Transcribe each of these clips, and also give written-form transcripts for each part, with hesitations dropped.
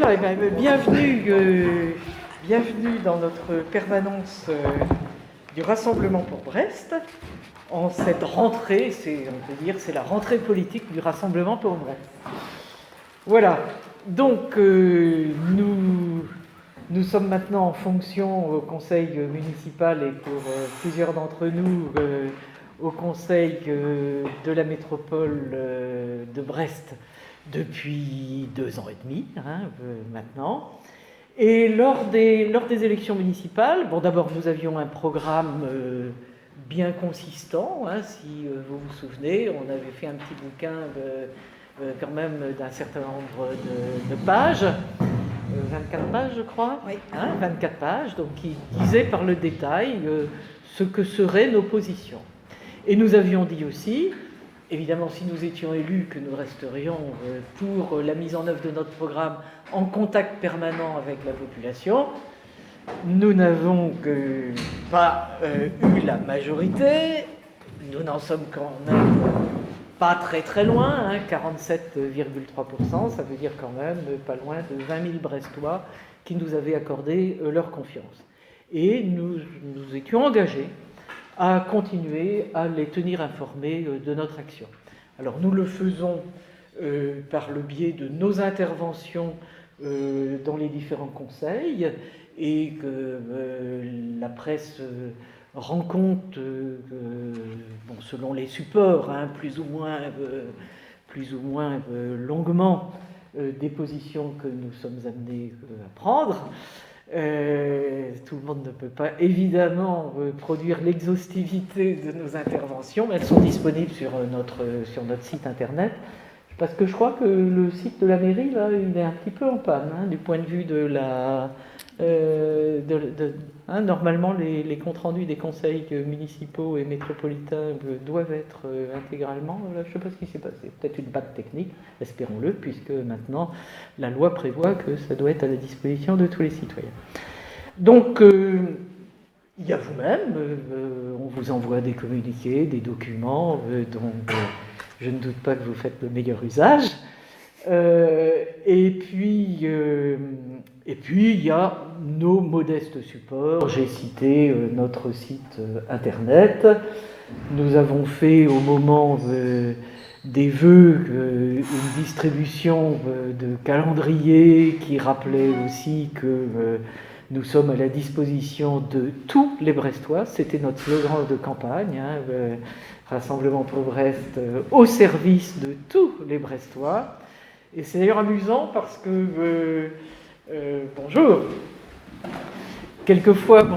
Voilà, eh ben, bienvenue dans notre permanence du Rassemblement pour Brest. En cette rentrée, on peut dire, c'est la rentrée politique du Rassemblement pour Brest. Voilà, donc nous sommes maintenant en fonction au conseil municipal et pour plusieurs d'entre nous au conseil de la métropole de Brest depuis 2 ans et demi maintenant. Et lors des élections municipales, bon, d'abord nous avions un programme bien consistant, si vous vous souvenez, on avait fait un petit bouquin quand même d'un certain nombre de pages, 24 pages je crois, oui. 24 pages, donc qui disait par le détail ce que seraient nos positions. Et nous avions dit aussi, évidemment, si nous étions élus, que nous resterions pour la mise en œuvre de notre programme en contact permanent avec la population. Nous n'avons pas eu la majorité. Nous n'en sommes quand même pas très loin, 47,3%. Ça veut dire quand même pas loin de 20 000 Brestois qui nous avaient accordé leur confiance. Et nous étions engagés à continuer à les tenir informés de notre action. Alors nous le faisons par le biais de nos interventions dans les différents conseils et que la presse rend compte, bon, selon les supports, plus ou moins longuement, des positions que nous sommes amenés à prendre. Tout le monde ne peut pas évidemment produire l'exhaustivité de nos interventions, mais elles sont disponibles sur notre site internet, parce que je crois que le site de la mairie là, il est un petit peu en panne du point de vue de la normalement les comptes rendus des conseils municipaux et métropolitains doivent être intégralement, je ne sais pas ce qui s'est passé, peut-être une panne technique, espérons-le, puisque maintenant la loi prévoit que ça doit être à la disposition de tous les citoyens. Donc il y a vous-même, on vous envoie des communiqués, des documents dont je ne doute pas que vous faites le meilleur usage. Et puis il y a nos modestes supports. J'ai cité notre site internet. Nous avons fait au moment des vœux une distribution de calendrier qui rappelait aussi que nous sommes à la disposition de tous les Brestois. C'était notre slogan de campagne, Rassemblement pour Brest, au service de tous les Brestois. Et c'est d'ailleurs amusant parce que, bonjour, quelquefois,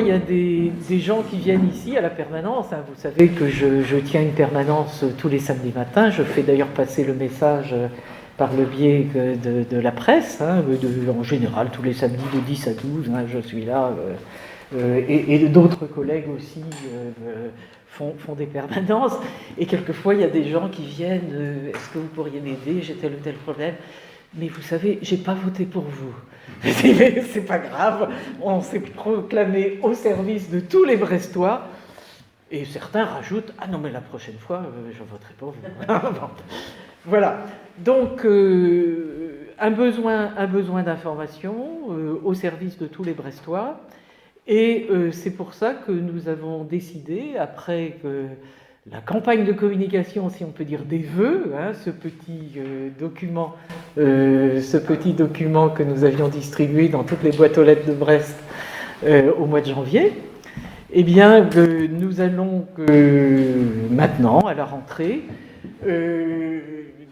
il y a des gens qui viennent ici à la permanence. Vous savez que je tiens une permanence tous les samedis matins. Je fais d'ailleurs passer le message par le biais de la presse, en général tous les samedis de 10 à 12, je suis là, et d'autres collègues aussi font des permanences, et quelquefois il y a des gens qui viennent, est-ce que vous pourriez m'aider, j'ai tel ou tel problème, mais vous savez, j'ai pas voté pour vous. Mais c'est pas grave, on s'est proclamé au service de tous les Brestois, et certains rajoutent, ah non mais la prochaine fois, je voterai pour vous. Voilà, donc un besoin d'information au service de tous les Brestois. Et c'est pour ça que nous avons décidé, après la campagne de communication, si on peut dire, des vœux, ce petit document que nous avions distribué dans toutes les boîtes aux lettres de Brest au mois de janvier, eh bien, nous allons maintenant, à la rentrée,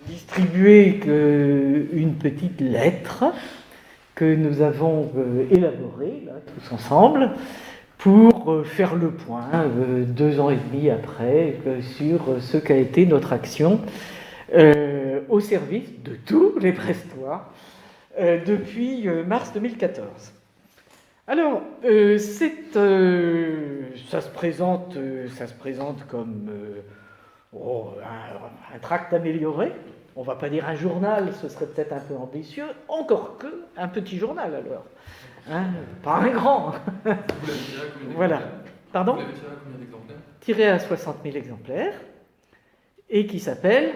distribuer une petite lettre que nous avons élaborée là, tous ensemble pour faire le point 2 ans et demi après sur ce qu'a été notre action au service de tous les Brestois depuis mars 2014. Alors, ça se présente comme un tract amélioré. On ne va pas dire un journal, ce serait peut-être un peu ambitieux, encore que un petit journal alors. Pas un grand. Vous l'avez tiré à combien Voilà. Pardon ? Vous l'avez tiré à combien d'exemplaires ? Tiré à 60 000 exemplaires, et qui s'appelle,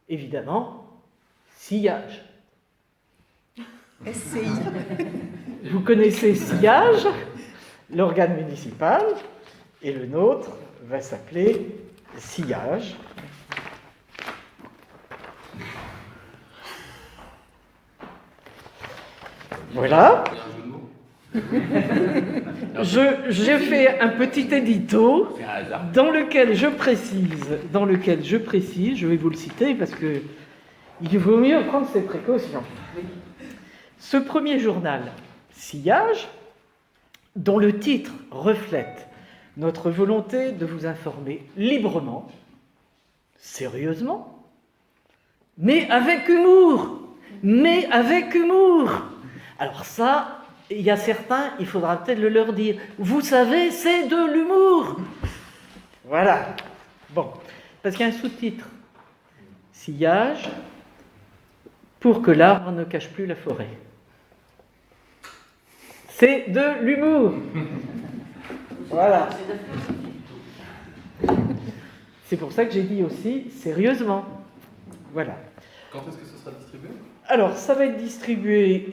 évidemment, Sillage. SCI. Vous connaissez Sillage, l'organe municipal, et le nôtre va s'appeler Sillage. Voilà. Il y a un jeu de mots. J'ai fait un petit édito dans lequel je précise, je vais vous le citer parce que il vaut mieux prendre ses précautions. Ce premier journal, Sillage, dont le titre reflète notre volonté de vous informer librement, sérieusement, mais avec humour. Alors ça, il y a certains, il faudra peut-être le leur dire. Vous savez, c'est de l'humour. Voilà. Bon, parce qu'il y a un sous-titre. Sillage, pour que l'arbre ne cache plus la forêt. C'est de l'humour. Voilà. C'est pour ça que j'ai dit aussi sérieusement. Voilà. Quand est-ce que ce sera distribué? Alors, ça va être distribué,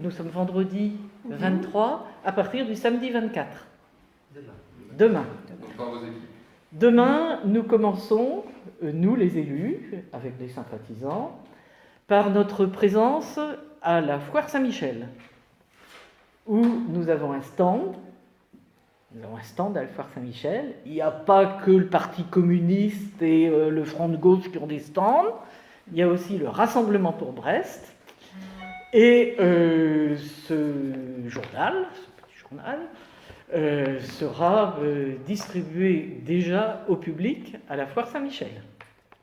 nous sommes vendredi 23, à partir du samedi 24. Demain. Donc par vos équipes. Demain, nous commençons, nous les élus, avec des sympathisants, par notre présence à la Foire Saint-Michel, où nous avons un stand. Nous avons un stand à la Foire Saint-Michel. Il n'y a pas que le Parti communiste et le Front de gauche qui ont des stands. Il y a aussi le Rassemblement pour Brest. Et ce petit journal, sera distribué déjà au public à la Foire Saint-Michel.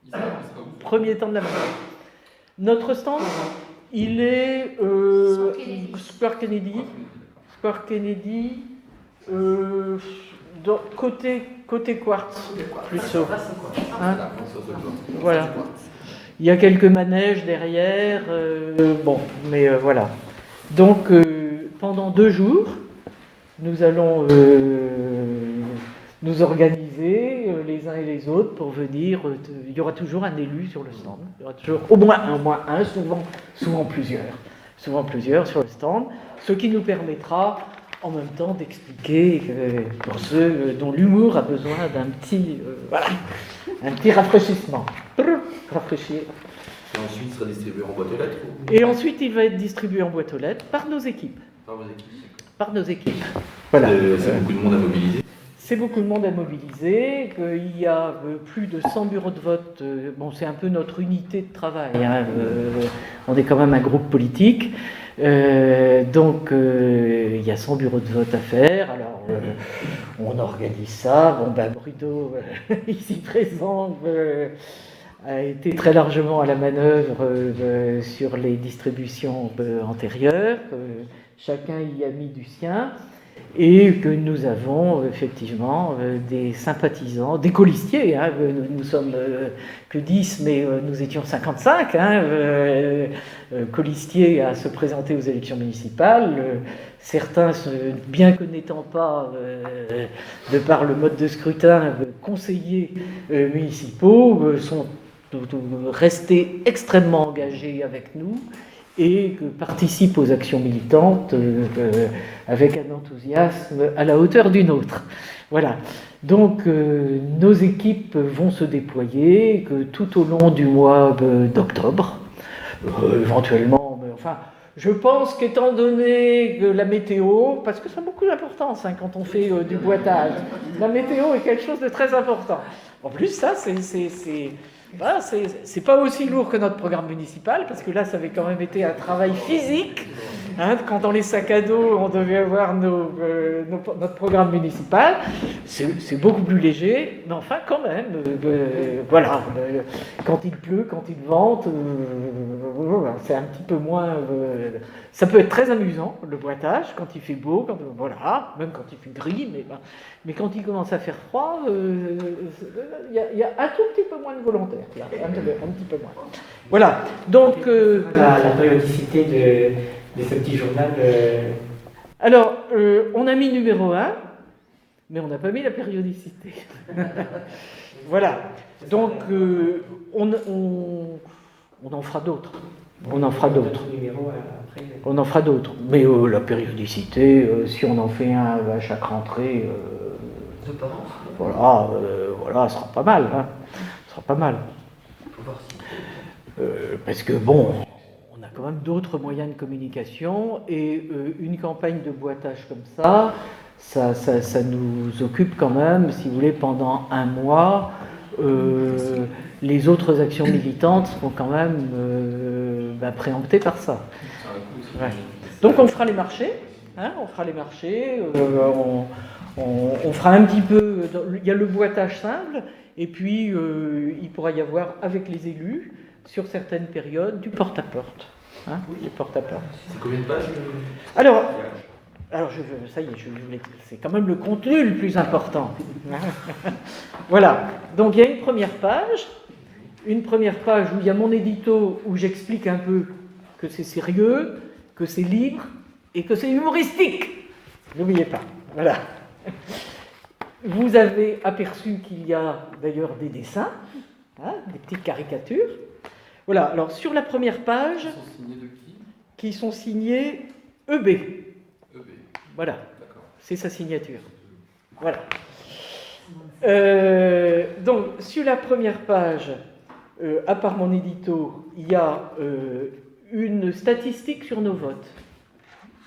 Il sera où? Premier temps de la main. Notre stand, il est Square Kennedy. Square Kennedy, côté Quartz, plutôt. Hein, voilà. Il y a quelques manèges derrière, voilà. Donc, pendant 2 jours, nous allons nous organiser les uns et les autres pour venir. Il y aura toujours un élu sur le stand. Il y aura toujours au moins un, souvent plusieurs sur le stand, ce qui nous permettra en même temps d'expliquer pour ceux dont l'humour a besoin d'un petit rafraîchissement. Rafraîchir. Et ensuite, il sera distribué en boîte aux lettres Et ensuite, il va être distribué en boîte aux lettres par nos équipes. Par vos équipes. Par nos équipes. Voilà. C'est beaucoup de monde à mobiliser. C'est beaucoup de monde à mobiliser, qu'il y a plus de 100 bureaux de vote. C'est un peu notre unité de travail. On est quand même un groupe politique. Donc, il y a 100 bureaux de vote à faire. Alors, on organise ça. Bruno, ici présent, a été très largement à la manœuvre sur les distributions antérieures. Chacun y a mis du sien. Et que nous avons effectivement des sympathisants, des colistiers, nous sommes que 10, mais nous étions 55 colistiers à se présenter aux élections municipales. Certains, bien que n'étant pas, de par le mode de scrutin, conseillers municipaux, sont restés extrêmement engagés avec nous et que participent aux actions militantes avec un enthousiasme à la hauteur du nôtre. Voilà. Donc, nos équipes vont se déployer que tout au long du mois d'octobre, éventuellement, je pense qu'étant donné que la météo, parce que ça a beaucoup d'importance quand on fait du boitage, la météo est quelque chose de très important. En plus, ça, c'est pas aussi lourd que notre programme municipal, parce que là, ça avait quand même été un travail physique. Quand dans les sacs à dos, on devait avoir notre programme municipal. C'est beaucoup plus léger, mais enfin, quand même, quand il pleut, quand il vente, c'est un petit peu moins... ça peut être très amusant, le boitage, quand il fait beau, même quand il fait gris, mais quand il commence à faire froid, il y a un tout petit peu moins de volontaires. Un petit peu moins. Voilà. Donc la périodicité de ce petit journal. Alors, on a mis numéro 1, mais on n'a pas mis la périodicité. Voilà. Donc, on en fera d'autres. On en fera d'autres. Numéro, après. On en fera d'autres. Mais la périodicité, si on en fait un à chaque rentrée, voilà, ce sera pas mal. Hein. Ce sera pas mal. Parce que bon, on a quand même d'autres moyens de communication et une campagne de boitage comme ça nous occupe quand même, si vous voulez, pendant un mois. Les autres actions militantes seront quand même préemptées par ça. Ouais. Donc on fera les marchés, hein, on fera un petit peu, il y a le boitage simple, et puis il pourra y avoir avec les élus, sur certaines périodes, du porte-à-porte. Hein, du porte-à-porte. C'est combien de pages Alors ça y est, c'est quand même le contenu le plus important. Voilà, donc il y a une première page où il y a mon édito, où j'explique un peu que c'est sérieux, que c'est libre et que c'est humoristique. N'oubliez pas, voilà. Vous avez aperçu qu'il y a d'ailleurs des dessins, hein, des petites caricatures. Voilà, alors sur la première page, Ils sont signés de qui? Qui sont signés EB. EB. Voilà, D'accord. c'est sa signature. Voilà. Donc, sur la première page, à part mon édito, il y a une statistique sur nos votes.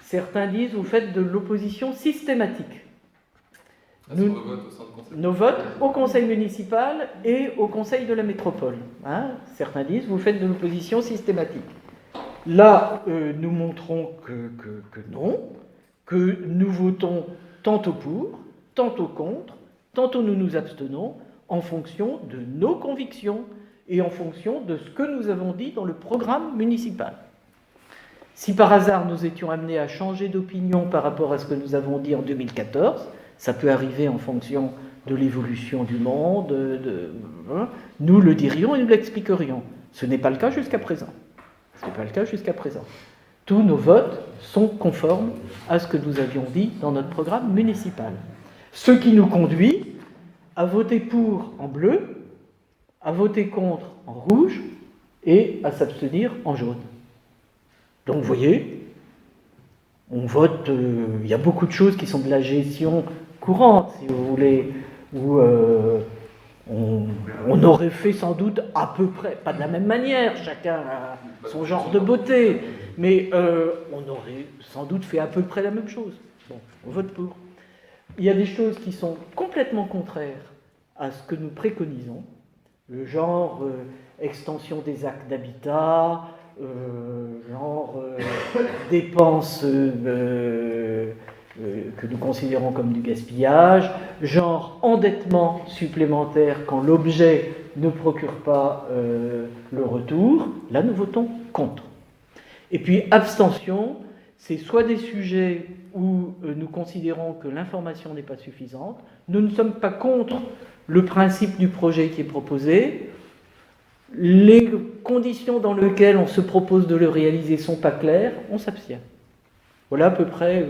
Certains disent vous faites de l'opposition systématique. Sur le vote au sein de conseil. Nos votes au conseil municipal et au conseil de la métropole. Hein. Certains disent vous faites de l'opposition systématique. Là, nous montrons que non, que nous votons tantôt pour, tantôt contre, tantôt nous nous abstenons, en fonction de nos convictions et en fonction de ce que nous avons dit dans le programme municipal. Si par hasard nous étions amenés à changer d'opinion par rapport à ce que nous avons dit en 2014, ça peut arriver en fonction de l'évolution du monde, nous le dirions et nous l'expliquerions. Ce n'est pas le cas jusqu'à présent. Tous nos votes sont conformes à ce que nous avions dit dans notre programme municipal. Ce qui nous conduit à voter pour en bleu, à voter contre en rouge et à s'abstenir en jaune. Donc vous voyez, on vote, il y a beaucoup de choses qui sont de la gestion courante, si vous voulez, où on aurait fait sans doute à peu près, pas de la même manière, chacun a son genre de beauté, mais on aurait sans doute fait à peu près la même chose. Bon, on vote pour. Il y a des choses qui sont complètement contraires à ce que nous préconisons, le genre extension des actes d'habitat, dépenses que nous considérons comme du gaspillage, genre endettement supplémentaire quand l'objet ne procure pas le retour. Là, nous votons contre. Et puis, abstention, c'est soit des sujets où nous considérons que l'information n'est pas suffisante, nous ne sommes pas contre le principe du projet qui est proposé, les conditions dans lesquelles on se propose de le réaliser ne sont pas claires, on s'abstient. Voilà à peu près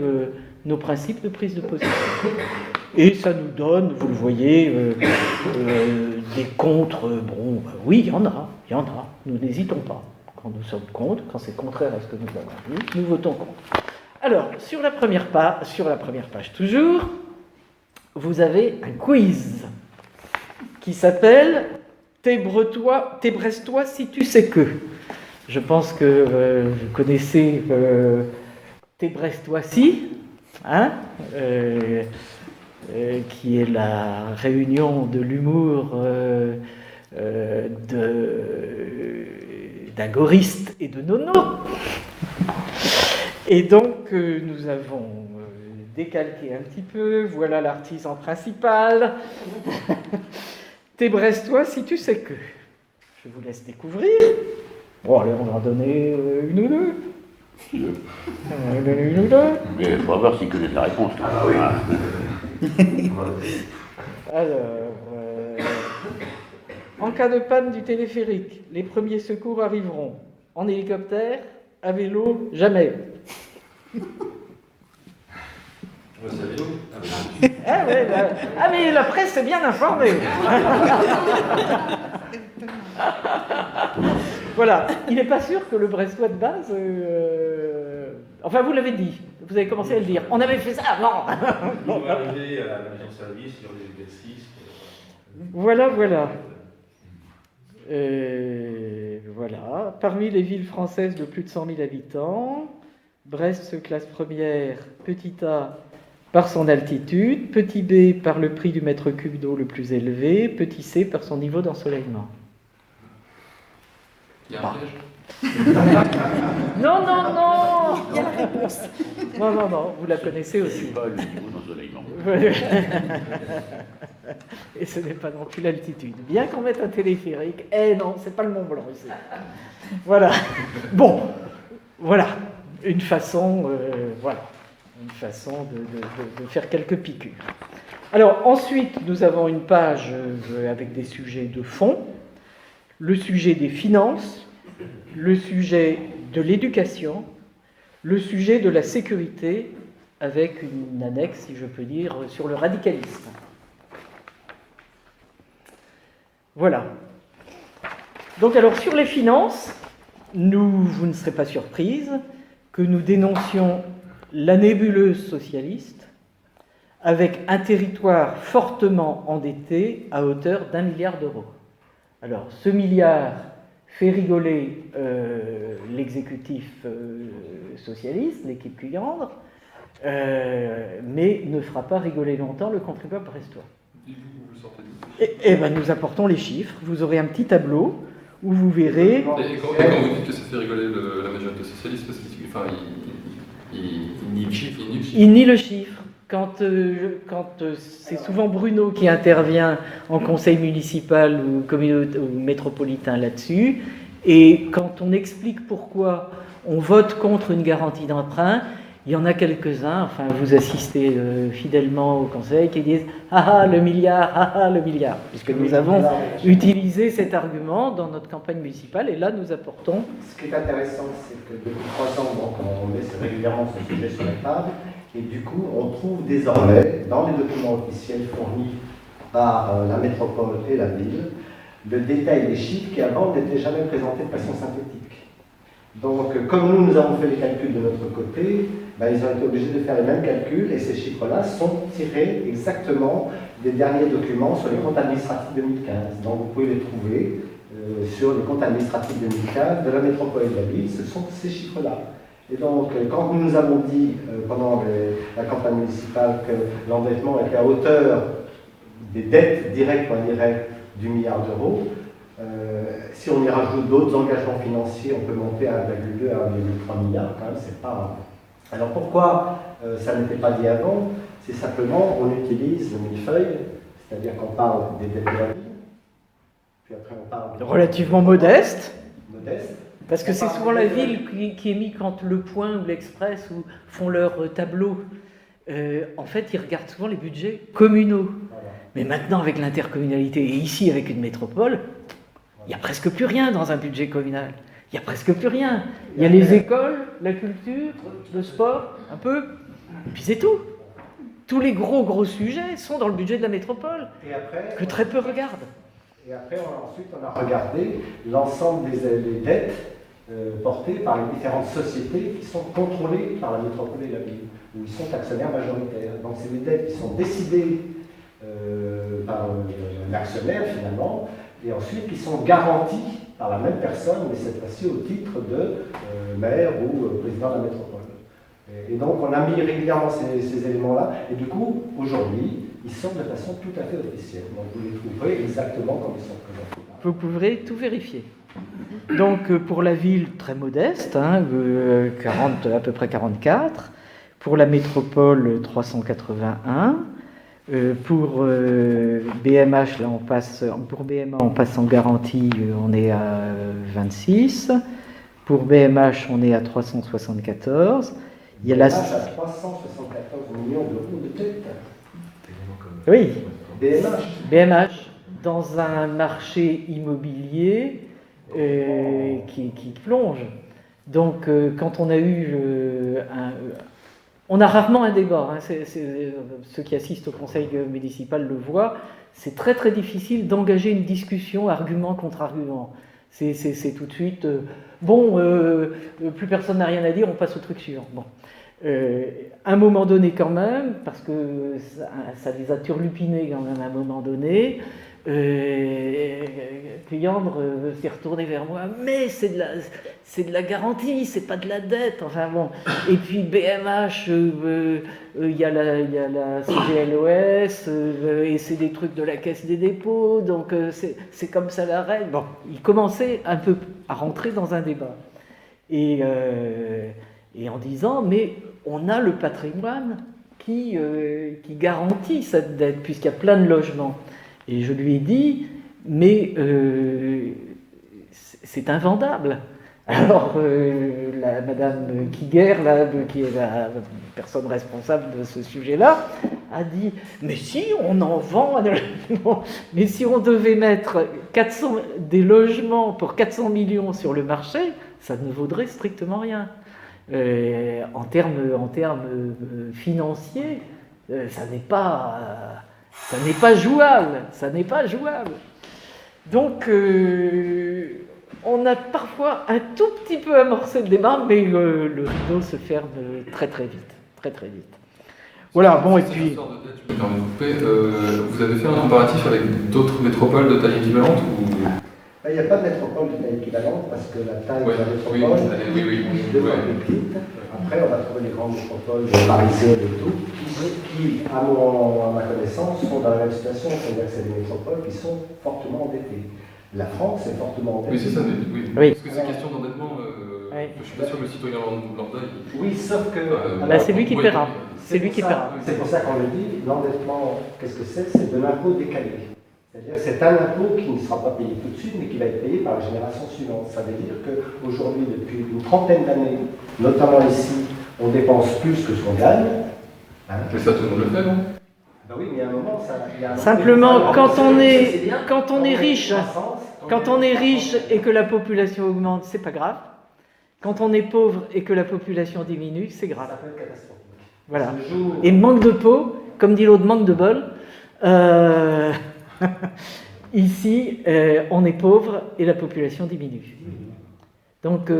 nos principes de prise de position. Et ça nous donne, vous le voyez, des contres. Bon, oui, il y en a. Nous n'hésitons pas. Quand nous sommes contre, quand c'est contraire à ce que nous avons dit, nous votons contre. Alors, sur la première page toujours, vous avez un quiz qui s'appelle T'es Brestois si tu sais que. Je pense que vous connaissez T'es Brestois si, hein, qui est la réunion de l'humour d'un goriste et de Nono. Et donc, nous avons décalqué un petit peu. Voilà l'artisan principal. T'es Brestois si tu sais que. Je vous laisse découvrir. Bon, allez, on va en donner une ou deux. Une ou deux. Mais il faut voir s'il connaît la réponse. Alors, en cas de panne du téléphérique, les premiers secours arriveront. En hélicoptère, à vélo, jamais. Ah mais la presse est bien informée. Voilà, il n'est pas sûr que le Brestois de base... Enfin, vous l'avez dit, vous avez commencé à le dire. On avait fait ça avant. On va arriver à la mission service sur les exercices. Voilà. Voilà. Parmi les villes françaises de plus de 100 000 habitants, Brest se classe première, petit a, par son altitude, petit b, par le prix du mètre cube d'eau le plus élevé, petit c, par son niveau d'ensoleillement. Il y a un piège. Non. Il y a la réponse. Non, vous la connaissez aussi. C'est pas le niveau d'ensoleillement. Et ce n'est pas non plus l'altitude. Bien qu'on mette un téléphérique, non, c'est pas le Mont Blanc ici. Voilà. Bon, voilà. Une façon, de faire quelques piqûres. Alors, ensuite, nous avons une page avec des sujets de fond, le sujet des finances, le sujet de l'éducation, le sujet de la sécurité, avec une annexe, si je peux dire, sur le radicalisme. Voilà. Donc alors sur les finances, vous ne serez pas surprise que nous dénoncions la nébuleuse socialiste avec un territoire fortement endetté à hauteur d'1 milliard d'euros. Alors ce milliard fait rigoler l'exécutif socialiste, l'équipe Cuyandre, mais ne fera pas rigoler longtemps le contribuable brestois. Et vous sortez d'où? Et ben nous apportons les chiffres. Vous aurez un petit tableau où vous verrez. Et quand vous dites que ça fait rigoler la majorité socialiste, parce qu'il nie le chiffre, Il nie le chiffre. Quand c'est souvent Bruno qui intervient en conseil municipal ou métropolitain là-dessus, et quand on explique pourquoi on vote contre une garantie d'emprunt, il y en a quelques-uns, enfin vous assistez fidèlement au conseil, qui disent « Ah le milliard », puisque nous avons utilisé cet argument dans notre campagne municipale, et là nous apportons... Ce qui est intéressant, c'est que depuis 3 ans, donc, on met régulièrement ce sujet sur la table, et du coup on trouve désormais, dans les documents officiels fournis par la métropole et la ville, le détail des chiffres qui avant n'étaient jamais présentés de façon synthétique. Donc, comme nous avons fait les calculs de notre côté, ils ont été obligés de faire les mêmes calculs et ces chiffres-là sont tirés exactement des derniers documents sur les comptes administratifs 2015. Donc, vous pouvez les trouver sur les comptes administratifs 2015 de la métropole et de la ville, ce sont ces chiffres-là. Et donc, quand nous nous avons dit pendant la campagne municipale que l'endettement était à hauteur des dettes directes ou indirectes du milliard d'euros, si on y rajoute d'autres engagements financiers, on peut monter à 1,2 à 1,3 milliard, quand même, c'est pas... Alors pourquoi ça n'était pas dit avant? C'est simplement, on utilise le millefeuille, c'est-à-dire qu'on parle des dettes de la ville, puis après on parle... Relativement modeste. Modeste. Parce que c'est souvent la ville qui est mise quand Le Point ou l'Express font leur tableau. En fait, ils regardent souvent les budgets communaux. Voilà. Mais maintenant, avec l'intercommunalité, et ici avec une métropole, il n'y a presque plus rien dans un budget communal. Il n'y a presque plus rien. Il y a les écoles, la culture, le sport, un peu, et puis c'est tout. Tous les gros sujets sont dans le budget de la métropole, Et après, que très peu regardent. Et après, ensuite, on a regardé l'ensemble des dettes portées par les différentes sociétés qui sont contrôlées par la métropole et la ville, où ils sont actionnaires majoritaires. Donc, c'est des dettes qui sont décidées par l'actionnaire, finalement, et ensuite qui sont garanties par la même personne, mais cette fois-ci au titre de maire ou président de la métropole. Et donc, on a mis régulièrement ces éléments-là, et du coup, aujourd'hui, ils sont de façon tout à fait officielle. Donc, vous les trouverez exactement comme ils sont présentés. Vous pourrez tout vérifier. Donc, pour la ville, très modeste, à peu près 44. Pour la métropole, 381. Pour BMH, là, pour BMA, on passe en garantie, on est à 26. Pour BMH, on est à 374. Il y a BMH à 374 millions d'euros de dettes. Oui, BMH. dans un marché immobilier qui plonge. Donc, quand on a eu on a rarement un débat, hein, ceux qui assistent au conseil municipal le voient, c'est très très difficile d'engager une discussion argument contre argument. C'est tout de suite, plus personne n'a rien à dire, on passe au truc suivant. Bon. À un moment donné quand même, parce que ça les a turlupinés quand même à un moment donné, Cuyandre s'est retourné vers moi, mais c'est de la garantie, c'est pas de la dette, enfin bon. Et puis BMH, il y a la CGLOS, et c'est des trucs de la Caisse des dépôts, donc c'est comme ça la règle. Bon, il commençait un peu à rentrer dans un débat. Et en disant, mais on a le patrimoine qui garantit cette dette, puisqu'il y a plein de logements. Et je lui ai dit, mais c'est invendable. Alors, madame Kiguer, qui est la personne responsable de ce sujet-là, a dit, mais si, on en vend. Mais si on devait mettre des logements pour 400 millions sur le marché, ça ne vaudrait strictement rien. En termes financiers, ça n'est pas jouable. Donc, on a parfois un tout petit peu amorcé le débat, mais le rideau se ferme très très vite. Voilà, bon, et puis... Je me permets de couper. Vous avez fait un comparatif avec d'autres métropoles de taille équivalente ou... Il n'y a pas de métropole de taille équivalente parce que la taille de la métropole est deux fois plus petite. Après, on va trouver les grandes métropoles parisiennes et tout, qui, à ma connaissance, sont dans la même situation, c'est-à-dire que c'est des métropoles qui sont fortement endettées. La France est fortement endettée. Oui, c'est ça, oui. Parce que c'est question d'endettement, je ne suis pas sûr que le citoyen lambda... Oui, sauf que... c'est lui qui paiera. C'est lui qui paiera. C'est pour ça qu'on le dit, l'endettement, qu'est-ce que c'est? C'est de l'impôt décalé. C'est-à-dire que c'est un impôt qui ne sera pas payé tout de suite, mais qui va être payé par la génération suivante. Ça veut dire qu'aujourd'hui, depuis une trentaine d'années, notamment ici, on dépense plus que ce qu'on gagne. Mais ça, tout le monde le fait, non? Ben oui, mais à un moment, simplement, quand on est riche et que la population augmente, c'est pas grave. Quand on est pauvre et que la population diminue, c'est grave. Ça peut être catastrophique. Voilà. Et manque de peau, comme dit l'autre, manque de bol. Ici, on est pauvre et la population diminue. Donc,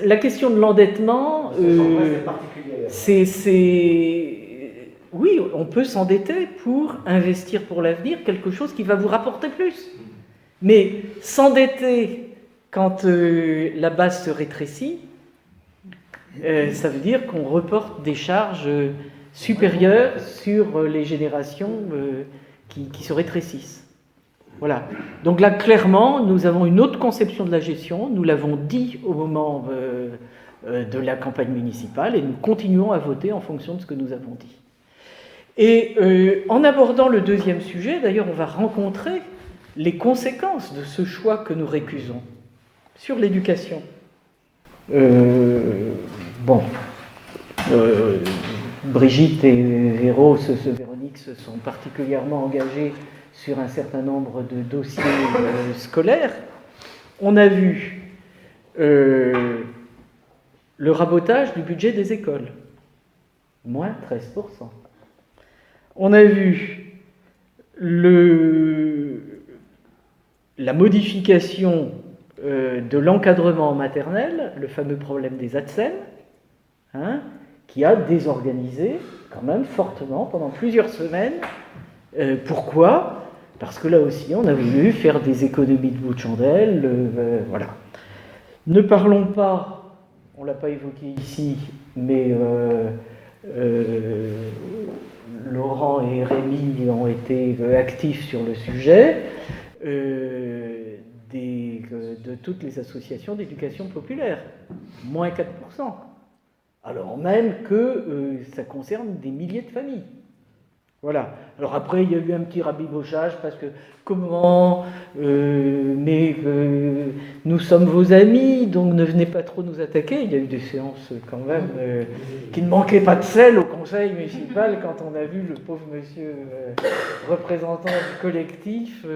la question de l'endettement, oui, on peut s'endetter pour investir pour l'avenir quelque chose qui va vous rapporter plus. Mais s'endetter quand la base se rétrécit, ça veut dire qu'on reporte des charges supérieures sur les générations qui se rétrécissent. Voilà. Donc là, clairement, nous avons une autre conception de la gestion. Nous l'avons dit au moment de la campagne municipale et nous continuons à voter en fonction de ce que nous avons dit. Et en abordant le deuxième sujet, d'ailleurs, on va rencontrer les conséquences de ce choix que nous récusons sur l'éducation. Brigitte et Véronique se sont particulièrement engagées sur un certain nombre de dossiers scolaires. On a vu le rabotage du budget des écoles, moins 13%. On a vu la modification de l'encadrement maternel, le fameux problème des ATSEM, qui a désorganisé quand même fortement pendant plusieurs semaines. Pourquoi ? Parce que là aussi, on a voulu faire des économies de bout de chandelle. Voilà. Ne parlons pas, on ne l'a pas évoqué ici, mais Laurent et Rémi ont été actifs sur le sujet, de toutes les associations d'éducation populaire, moins 4%. Alors même que ça concerne des milliers de familles. Voilà. Alors après, il y a eu un petit rabibochage parce que comment nous sommes vos amis, donc ne venez pas trop nous attaquer. Il y a eu des séances quand même qui ne manquaient pas de sel au conseil municipal quand on a vu le pauvre monsieur représentant du collectif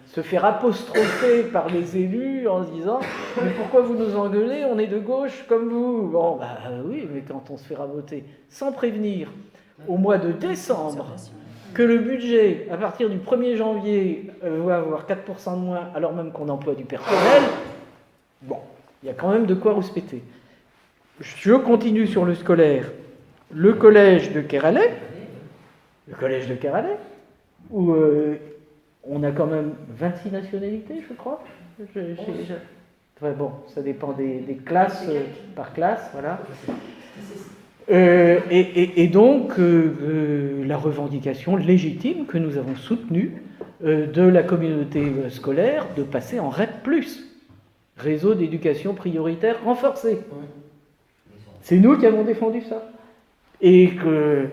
se faire apostropher par les élus en se disant « Mais pourquoi vous nous engueulez? On est de gauche comme vous !» Bon, oui, mais quand on se fait raboter sans prévenir, au mois de décembre, que le budget, à partir du 1er janvier, va avoir 4% de moins, alors même qu'on emploie du personnel, bon, il y a quand même de quoi rouspéter. Je continue sur le scolaire. Le collège de Keralay, où on a quand même 26 nationalités, je crois. Enfin, bon, ça dépend des classes, par classe, voilà. Et donc, la revendication légitime que nous avons soutenue de la communauté scolaire de passer en REP+, réseau d'éducation prioritaire renforcé. C'est nous qui avons défendu ça. Et que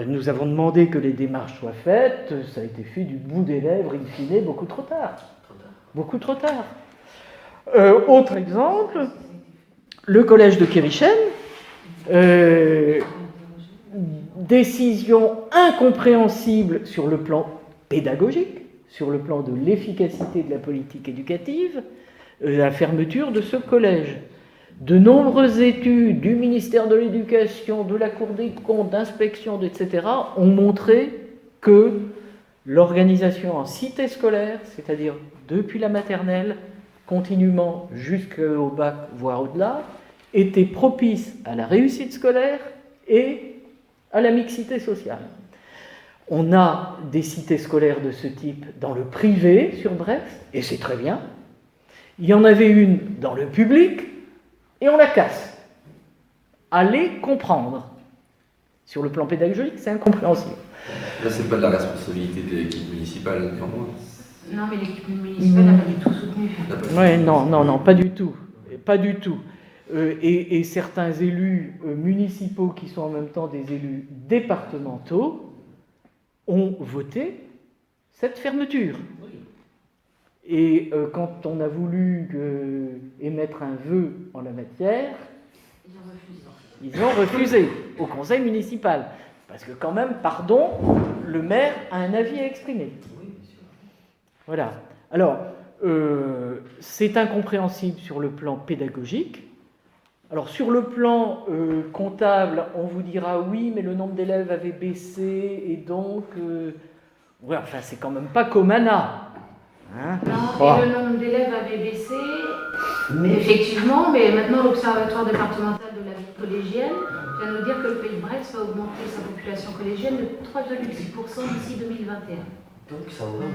nous avons demandé que les démarches soient faites, ça a été fait du bout des lèvres, in fine, beaucoup trop tard. Beaucoup trop tard. Autre exemple, le collège de Kérichen, décision incompréhensible sur le plan pédagogique, sur le plan de l'efficacité de la politique éducative, la fermeture de ce collège. De nombreuses études du ministère de l'Éducation, de la Cour des comptes, d'inspection, etc., ont montré que l'organisation en cité scolaire, c'est-à-dire depuis la maternelle, continuellement jusqu'au bac, voire au-delà, était propice à la réussite scolaire et à la mixité sociale. On a des cités scolaires de ce type dans le privé sur Brest, et c'est très bien. Il y en avait une dans le public, et on la casse. Allez comprendre. Sur le plan pédagogique, c'est incompréhensible. Là, c'est pas de la responsabilité de l'équipe municipale, néanmoins. Non, mais l'équipe municipale n'a pas du tout soutenu. Oui, non, pas du tout. Pas du tout. Et certains élus municipaux, qui sont en même temps des élus départementaux, ont voté cette fermeture. Et quand on a voulu émettre un vœu en la matière, ils ont refusé au conseil municipal. Parce que quand même, pardon, le maire a un avis à exprimer. Voilà. Alors, c'est incompréhensible sur le plan pédagogique. Alors, sur le plan comptable, on vous dira oui, mais le nombre d'élèves avait baissé, et donc... ouais, enfin, c'est quand même pas Comana. Hein, non, et le nombre d'élèves avait baissé, effectivement, mais maintenant l'Observatoire départemental de la vie collégienne vient nous dire que le Pays de Brest va augmenter sa population collégienne de 3,6% d'ici 2021. Donc ça augmente.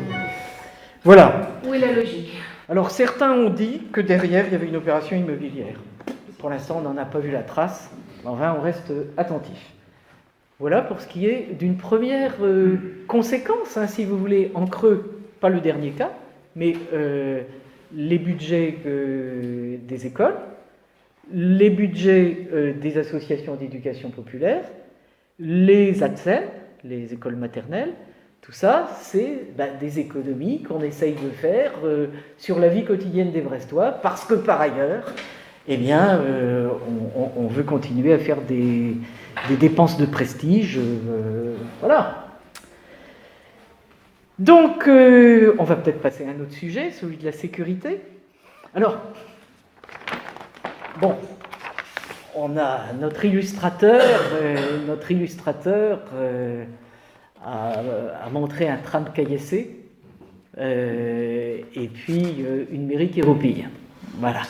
Voilà. Où est la logique? Alors certains ont dit que derrière il y avait une opération immobilière. Pour l'instant, on n'en a pas vu la trace. Enfin, on reste attentif. Voilà pour ce qui est d'une première conséquence, hein, si vous voulez, en creux, pas le dernier cas, mais les budgets des écoles, les budgets des associations d'éducation populaire, les ATSEM, les écoles maternelles, tout ça, c'est des économies qu'on essaye de faire sur la vie quotidienne des Brestois, parce que par ailleurs, eh bien, on veut continuer à faire des dépenses de prestige, voilà. Donc, on va peut-être passer à un autre sujet, celui de la sécurité. Alors, bon, on a notre illustrateur a montré un tram caillassé et puis une mairie qui roupille. Voilà.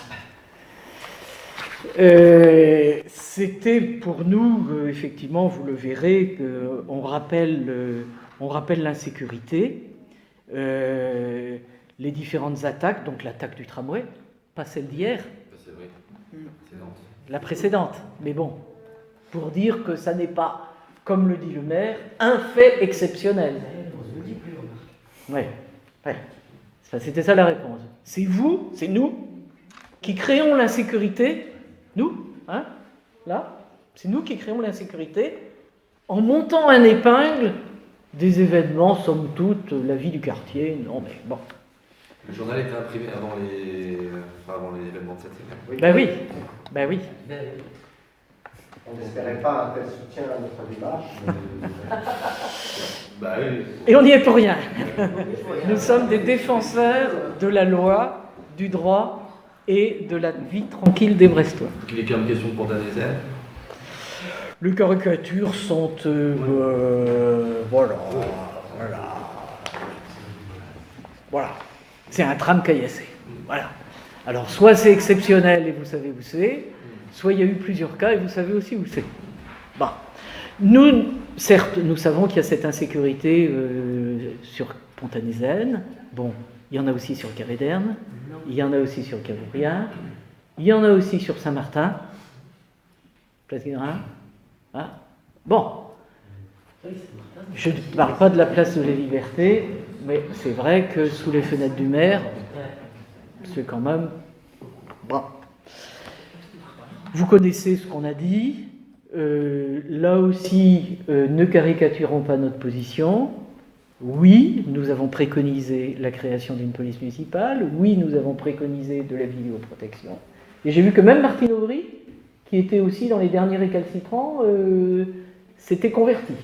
C'était pour nous, effectivement, vous le verrez, on rappelle l'insécurité, les différentes attaques, donc l'attaque du tramway, pas celle d'hier, C'est vrai. la précédente, mais bon, pour dire que ça n'est pas, comme le dit le maire, un fait exceptionnel. Oui, c'était ça la réponse. C'est vous, c'est nous, qui créons l'insécurité, nous, hein, là, c'est nous qui créons l'insécurité en montant en épingle des événements, somme toute, la vie du quartier, non mais bon. Le journal était imprimé avant les événements de cette semaine. Ben oui. On n'espérait pas un tel soutien à notre démarche. Bah oui. Et on n'y est pour rien. Nous sommes des défenseurs de la loi, du droit et de la vie tranquille des Brestois. Il est quand même question de condamner ça. Les caricatures sont... voilà. C'est un tram caillassé. Voilà. Alors, soit c'est exceptionnel et vous savez où c'est, soit il y a eu plusieurs cas et vous savez aussi où c'est. Bon. Nous, certes, nous savons qu'il y a cette insécurité sur Pont-à-Nézène. Bon, il y en a aussi sur Cavéderne, il y en a aussi sur Cavouriat, il y en a aussi sur Saint-Martin. Place Guérin. Hein? Bon. Je ne parle pas de la place de la Liberté, mais c'est vrai que sous les fenêtres du maire, c'est quand même... Bon. Vous connaissez ce qu'on a dit. Là aussi, ne caricaturons pas notre position. Oui, nous avons préconisé la création d'une police municipale. Oui, nous avons préconisé de la vidéoprotection. Et j'ai vu que même Martine Aubry, qui était aussi dans les derniers récalcitrants, s'était convertie.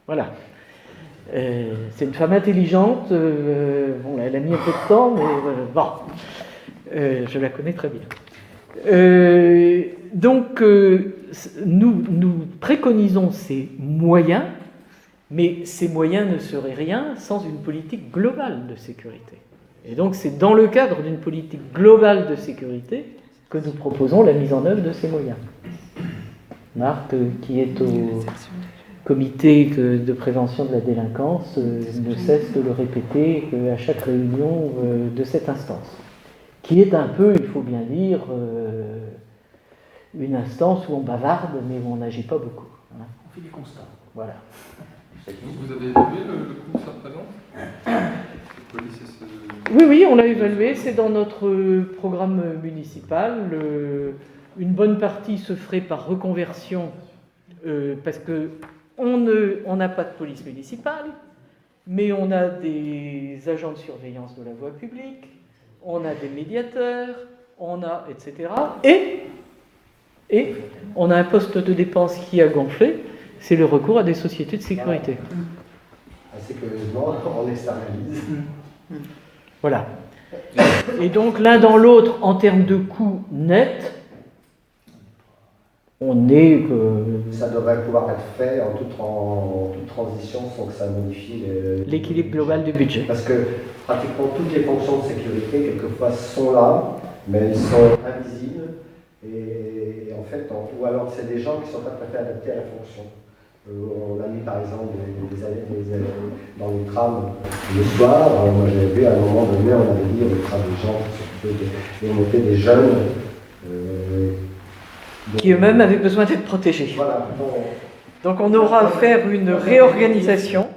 Voilà. C'est une femme intelligente. Bon, elle a mis un peu de temps, mais bon, je la connais très bien. Donc, nous préconisons ces moyens, mais ces moyens ne seraient rien sans une politique globale de sécurité. Et donc, c'est dans le cadre d'une politique globale de sécurité que nous proposons la mise en œuvre de ces moyens. Marc, qui est au comité de prévention de la délinquance, ne cesse de le répéter à chaque réunion de cette instance, qui est un peu, il faut bien dire, une instance où on bavarde, mais où on n'agit pas beaucoup. Hein. On fait des constats. Voilà. Vous avez évalué le coût que ça représente? Oui, on l'a évalué, c'est dans notre programme municipal. Une bonne partie se ferait par reconversion, parce qu'on n'a pas de police municipale, mais on a des agents de surveillance de la voie publique, on a des médiateurs, on a, etc. Et on a un poste de dépense qui a gonflé, c'est le recours à des sociétés de sécurité. Assez curieusement, on externalise. Voilà. Et donc l'un dans l'autre, en termes de coûts nets, on est... Ça devrait pouvoir être fait en toute transition sans que ça modifie l'équilibre global du budget. Parce que pratiquement toutes les fonctions de sécurité, quelquefois, sont là, mais elles sont invisibles. Et en fait, ou alors c'est des gens qui ne sont pas tout à fait adaptés à la fonction. On a mis par exemple dans les trams le soir. Moi j'avais vu à un moment donné, on avait dit on mettra des gens qui s'occupaient de monter des jeunes. Qui eux-mêmes avaient besoin d'être protégés. Voilà. Donc on aura à faire une réorganisation.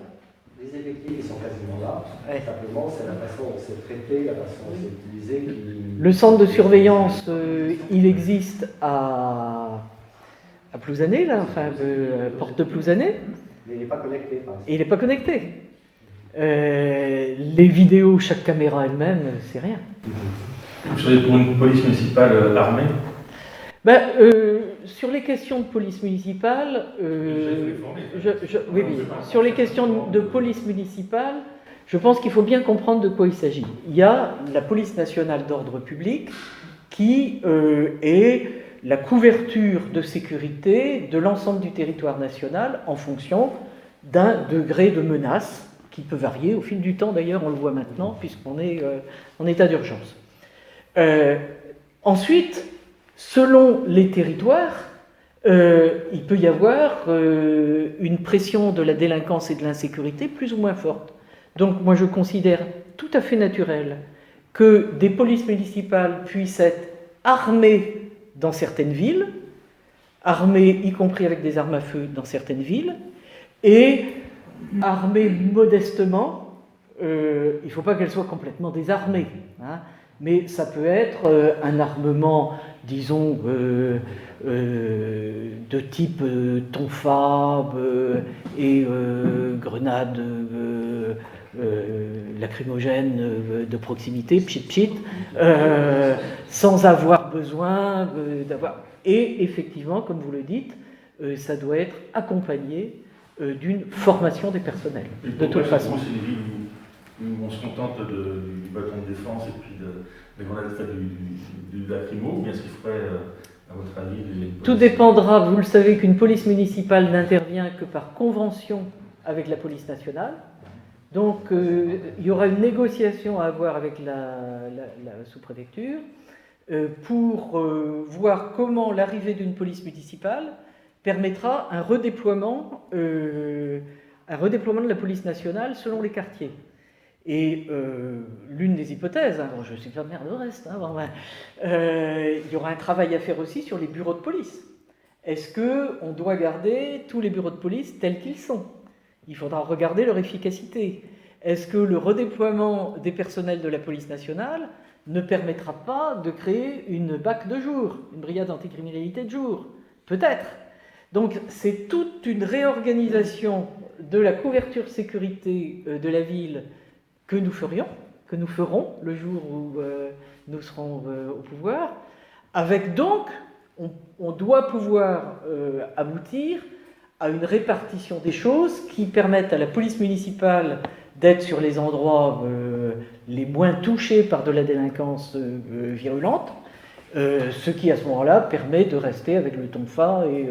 Les effectifs ils sont quasiment là. Ouais. Simplement c'est la façon dont c'est traité, la façon dont c'est utilisé. Le centre de surveillance, il existe à Plouzané, là, enfin, porte de Plouzané. Mais il n'est pas connecté. Et il n'est pas connecté. Les vidéos, chaque caméra elle-même, c'est rien. Vous seriez pour une police municipale armée? Sur les questions de police municipale, oui, sur les questions de police municipale, je pense qu'il faut bien comprendre de quoi il s'agit. Il y a la police nationale d'ordre public qui est la couverture de sécurité de l'ensemble du territoire national en fonction d'un degré de menace qui peut varier au fil du temps, d'ailleurs on le voit maintenant puisqu'on est en état d'urgence. Ensuite, selon les territoires, il peut y avoir une pression de la délinquance et de l'insécurité plus ou moins forte. Donc moi je considère tout à fait naturel que des polices municipales puissent être armées dans certaines villes, armées y compris avec des armes à feu dans certaines villes, et armées modestement, il ne faut pas qu'elles soient complètement désarmées, hein, mais ça peut être un armement, disons, de type tonfa et grenades lacrymogènes de proximité, pchit, sans avoir besoin d'avoir... Et effectivement, comme vous le dites, ça doit être accompagné d'une formation des personnels, de toute façon. C'est des villes où on se contente du bâton de défense et puis des grenades du lacrymo, ou bien est-ce qu'il faudrait À votre avis, les Tout dépendra, vous le savez, qu'une police municipale n'intervient que par convention avec la police nationale. Donc il y aura une négociation à avoir avec la sous-préfecture pour voir comment l'arrivée d'une police municipale permettra un redéploiement de la police nationale selon les quartiers. Et l'une des hypothèses, bon, je ne suis pas maire de Brest, il y aura un travail à faire aussi sur les bureaux de police. Est-ce qu'on doit garder tous les bureaux de police tels qu'ils sont? Il faudra regarder leur efficacité. Est-ce que le redéploiement des personnels de la police nationale ne permettra pas de créer une BAC de jour, une brigade anticriminalité de jour? Peut-être. Donc c'est toute une réorganisation de la couverture sécurité de la ville que nous ferons le jour où nous serons au pouvoir, avec donc, on doit pouvoir aboutir à une répartition des choses qui permettent à la police municipale d'être sur les endroits les moins touchés par de la délinquance virulente, ce qui à ce moment-là permet de rester avec le tonfa et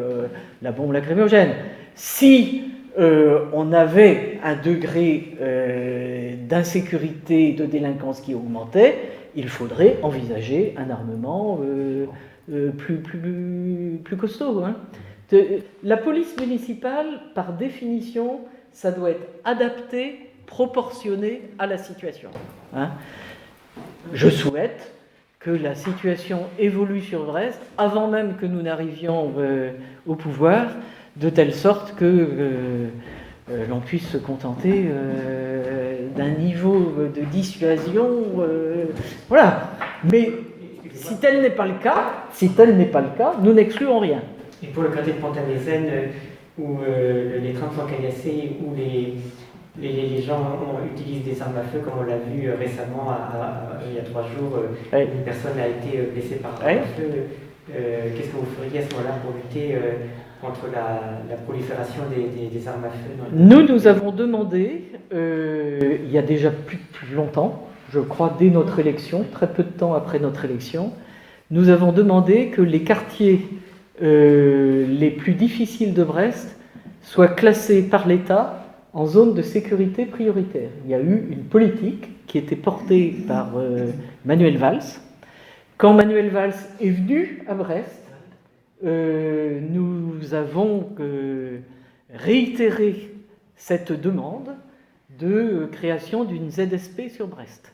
la bombe lacrymogène. Si on avait un degré d'insécurité et de délinquance qui augmentait, il faudrait envisager un armement plus costaud. La police municipale, par définition, ça doit être adapté, proportionné à la situation. Je souhaite que la situation évolue sur Brest avant même que nous n'arrivions au pouvoir, de telle sorte que l'on puisse se contenter d'un niveau de dissuasion. Voilà. Mais si tel n'est pas le cas, nous n'excluons rien. Et pour le quartier de Pont-à-Mézène, où les trains sont caillassés, où les gens utilisent des armes à feu, comme on l'a vu récemment, il y a 3 jours, une personne a été blessée par arme à feu. Qu'est-ce que vous feriez à ce moment-là pour lutter contre la prolifération des armes à feu Nous avons demandé, il y a déjà plus longtemps, je crois dès notre élection, très peu de temps après notre élection, nous avons demandé que les quartiers les plus difficiles de Brest soient classés par l'État en zone de sécurité prioritaire. Il y a eu une politique qui était portée par Manuel Valls. Quand Manuel Valls est venu à Brest, nous avons réitéré cette demande de création d'une ZSP sur Brest.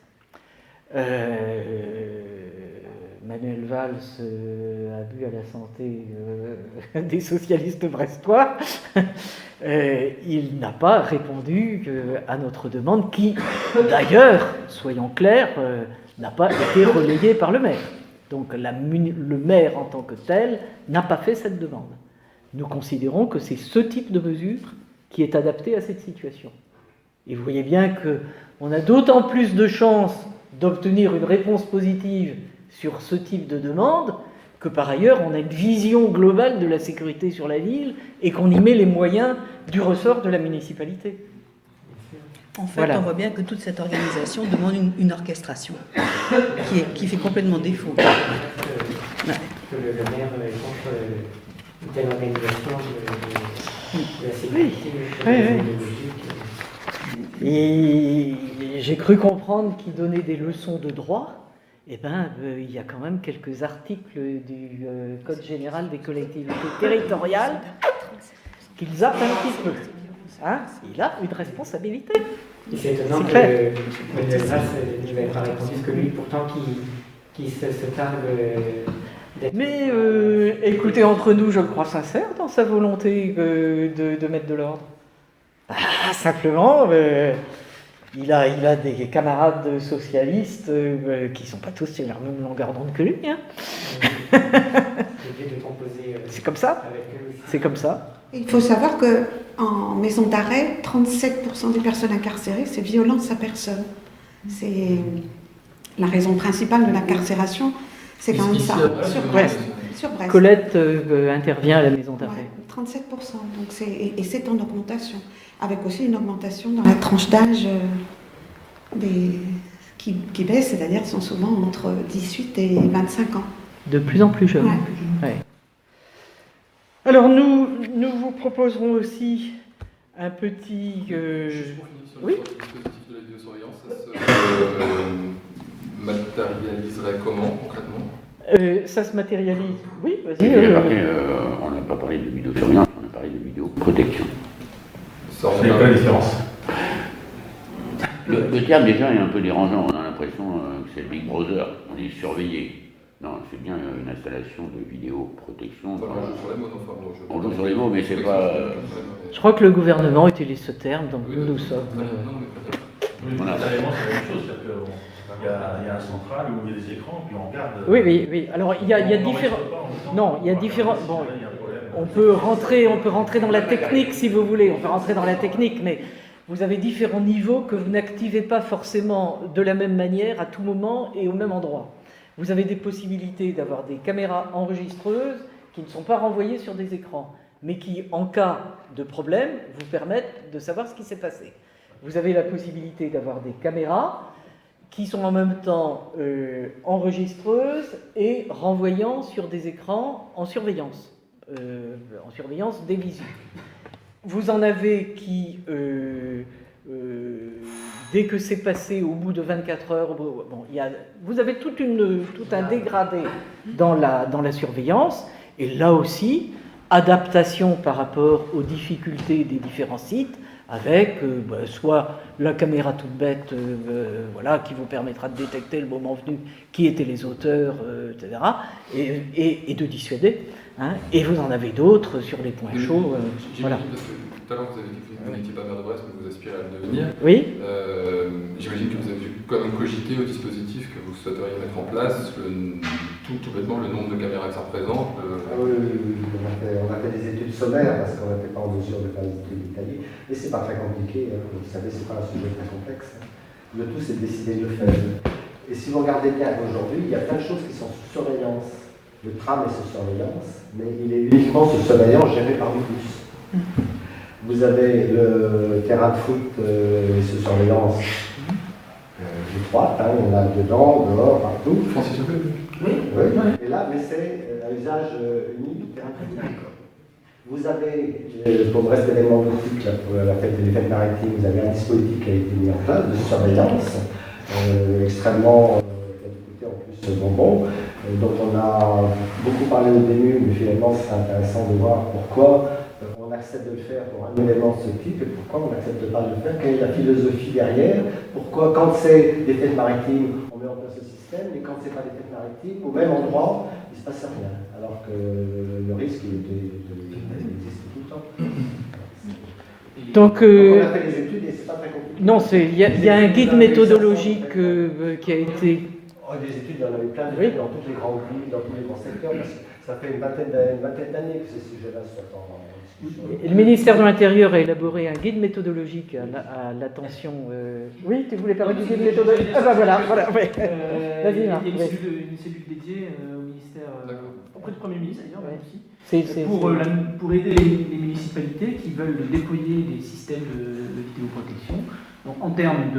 Manuel Valls a bu à la santé des socialistes brestois. Il n'a pas répondu à notre demande qui, d'ailleurs, soyons clairs, n'a pas été relayée par le maire. Donc le maire en tant que tel n'a pas fait cette demande. Nous considérons que c'est ce type de mesure qui est adapté à cette situation. Et vous voyez bien qu'on a d'autant plus de chances d'obtenir une réponse positive sur ce type de demande que par ailleurs on a une vision globale de la sécurité sur la ville et qu'on y met les moyens du ressort de la municipalité. En fait, on voit bien que toute cette organisation demande une orchestration qui fait complètement défaut. Que le maire est contre une telle organisation de la sécurité. Et j'ai cru comprendre qu'il donnait des leçons de droit. Il y a quand même quelques articles du Code général des collectivités territoriales qu'il zappe un petit peu. Il a une responsabilité. Et c'est étonnant que Manuel Valls n'avait pas répondu, parce que lui, pourtant, qui se targue d'être... Mais écoutez, entre nous, je le crois sincère dans sa volonté de mettre de l'ordre. Simplement, il a des camarades socialistes qui ne sont pas tous sur la même longueur d'onde que lui. C'est comme ça. C'est comme ça. Il faut savoir qu'en maison d'arrêt, 37% des personnes incarcérées, c'est violence à personne. C'est la raison principale de l'incarcération, c'est quand même ça. Sur Brest. Colette intervient à la maison d'arrêt. 37%, donc c'est en augmentation. Avec aussi une augmentation dans la tranche d'âge qui baisse, c'est-à-dire qu'ils sont souvent entre 18 et 25 ans. De plus en plus jeunes. Ouais. Ouais. Alors nous vous proposerons aussi un petit... Juste pour finir sur oui. le dispositif de la vidéosurveillance, ça se matérialiserait comment concrètement? Ça se matérialise. Oui, vas-y. On n'a pas parlé de vidéosurveillance, on a parlé de vidéoprotection. C'est quoi la différence? Le terme déjà est un peu dérangeant, on a l'impression que c'est le Big Brother, on est surveillé. Non, c'est bien une installation de vidéoprotection. On joue sur les mots, enfin, bon, on joue sur les mots, mais c'est pas... Je crois que le gouvernement utilise ce terme, donc nous sommes... Voilà. C'est la même chose, c'est-à-dire qu'il y a un central où il y a des écrans, puis on regarde... Oui. Alors, il y a différents... Non, il y a différents... Bon, on peut rentrer dans la technique, si vous voulez. On peut rentrer dans la technique, mais vous avez différents niveaux que vous n'activez pas forcément de la même manière, à tout moment et au même endroit. Vous avez des possibilités d'avoir des caméras enregistreuses qui ne sont pas renvoyées sur des écrans, mais qui, en cas de problème, vous permettent de savoir ce qui s'est passé. Vous avez la possibilité d'avoir des caméras qui sont en même temps enregistreuses et renvoyant sur des écrans en surveillance des visites. Vous en avez qui, dès que c'est passé au bout de 24 heures, bon, vous avez tout un dégradé dans la surveillance, et là aussi, adaptation par rapport aux difficultés des différents sites, avec soit la caméra toute bête qui vous permettra de détecter le moment venu qui étaient les auteurs, etc., et de dissuader. Hein, et vous en avez d'autres sur les points chauds. Voilà. Parce que tout à l'heure vous avez dit que vous n'étiez pas maire de Brest, mais vous aspirez à le devenir. Oui. J'imagine que vous avez quand même cogité au dispositif que vous souhaiteriez mettre en place, tout bêtement le nombre de caméras que ça représente. Oui, on a fait des études sommaires parce qu'on n'était pas en mesure de faire des études détaillées. Mais c'est pas très compliqué, hein. Vous savez, c'est pas un sujet très complexe. Hein. Le tout, c'est de décider de le faire. Et si vous regardez bien aujourd'hui, il y a plein de choses qui sont sous surveillance. Le tram est sous surveillance, mais il est uniquement sous surveillance géré par du bus. Vous avez le terrain de foot sous surveillance étroite, hein, on a dedans, dehors, partout. Francis Leclerc. Oui. Et là, mais c'est un usage unique du terrain de foot. Vous avez, pour le reste d'éléments nautiques, pour la fête des fêtes maritimes, vous avez un dispositif qui a été mis en place de surveillance, extrêmement, qui a coûté en plus bonbon, dont on a beaucoup parlé au début, mais finalement c'est intéressant de voir pourquoi on accepte de le faire pour un événement de ce type et pourquoi on n'accepte pas de le faire, quelle est la philosophie derrière, pourquoi quand c'est des fêtes maritimes, on met en place ce système, et quand c'est pas des fêtes maritimes, au même endroit, il ne se passe rien, alors que le risque il existe tout le temps. Donc, on a fait les études et c'est pas très compliqué. Non, il y a un guide méthodologique qui a été... Des études, il y en avait plein d'études dans toutes les grandes villes, dans tous les grands secteurs, parce que ça fait une vingtaine d'années que ces sujets-là sont en discussion. Le ministère de l'Intérieur a élaboré un guide méthodologique à l'attention. Oui, tu voulais parler du guide méthodologique? Ah ben voilà. Ouais. Il y a une cellule dédiée au ministère, auprès du Premier ministre d'ailleurs, aussi, pour aider les municipalités qui veulent déployer des systèmes de vidéoprotection, donc en termes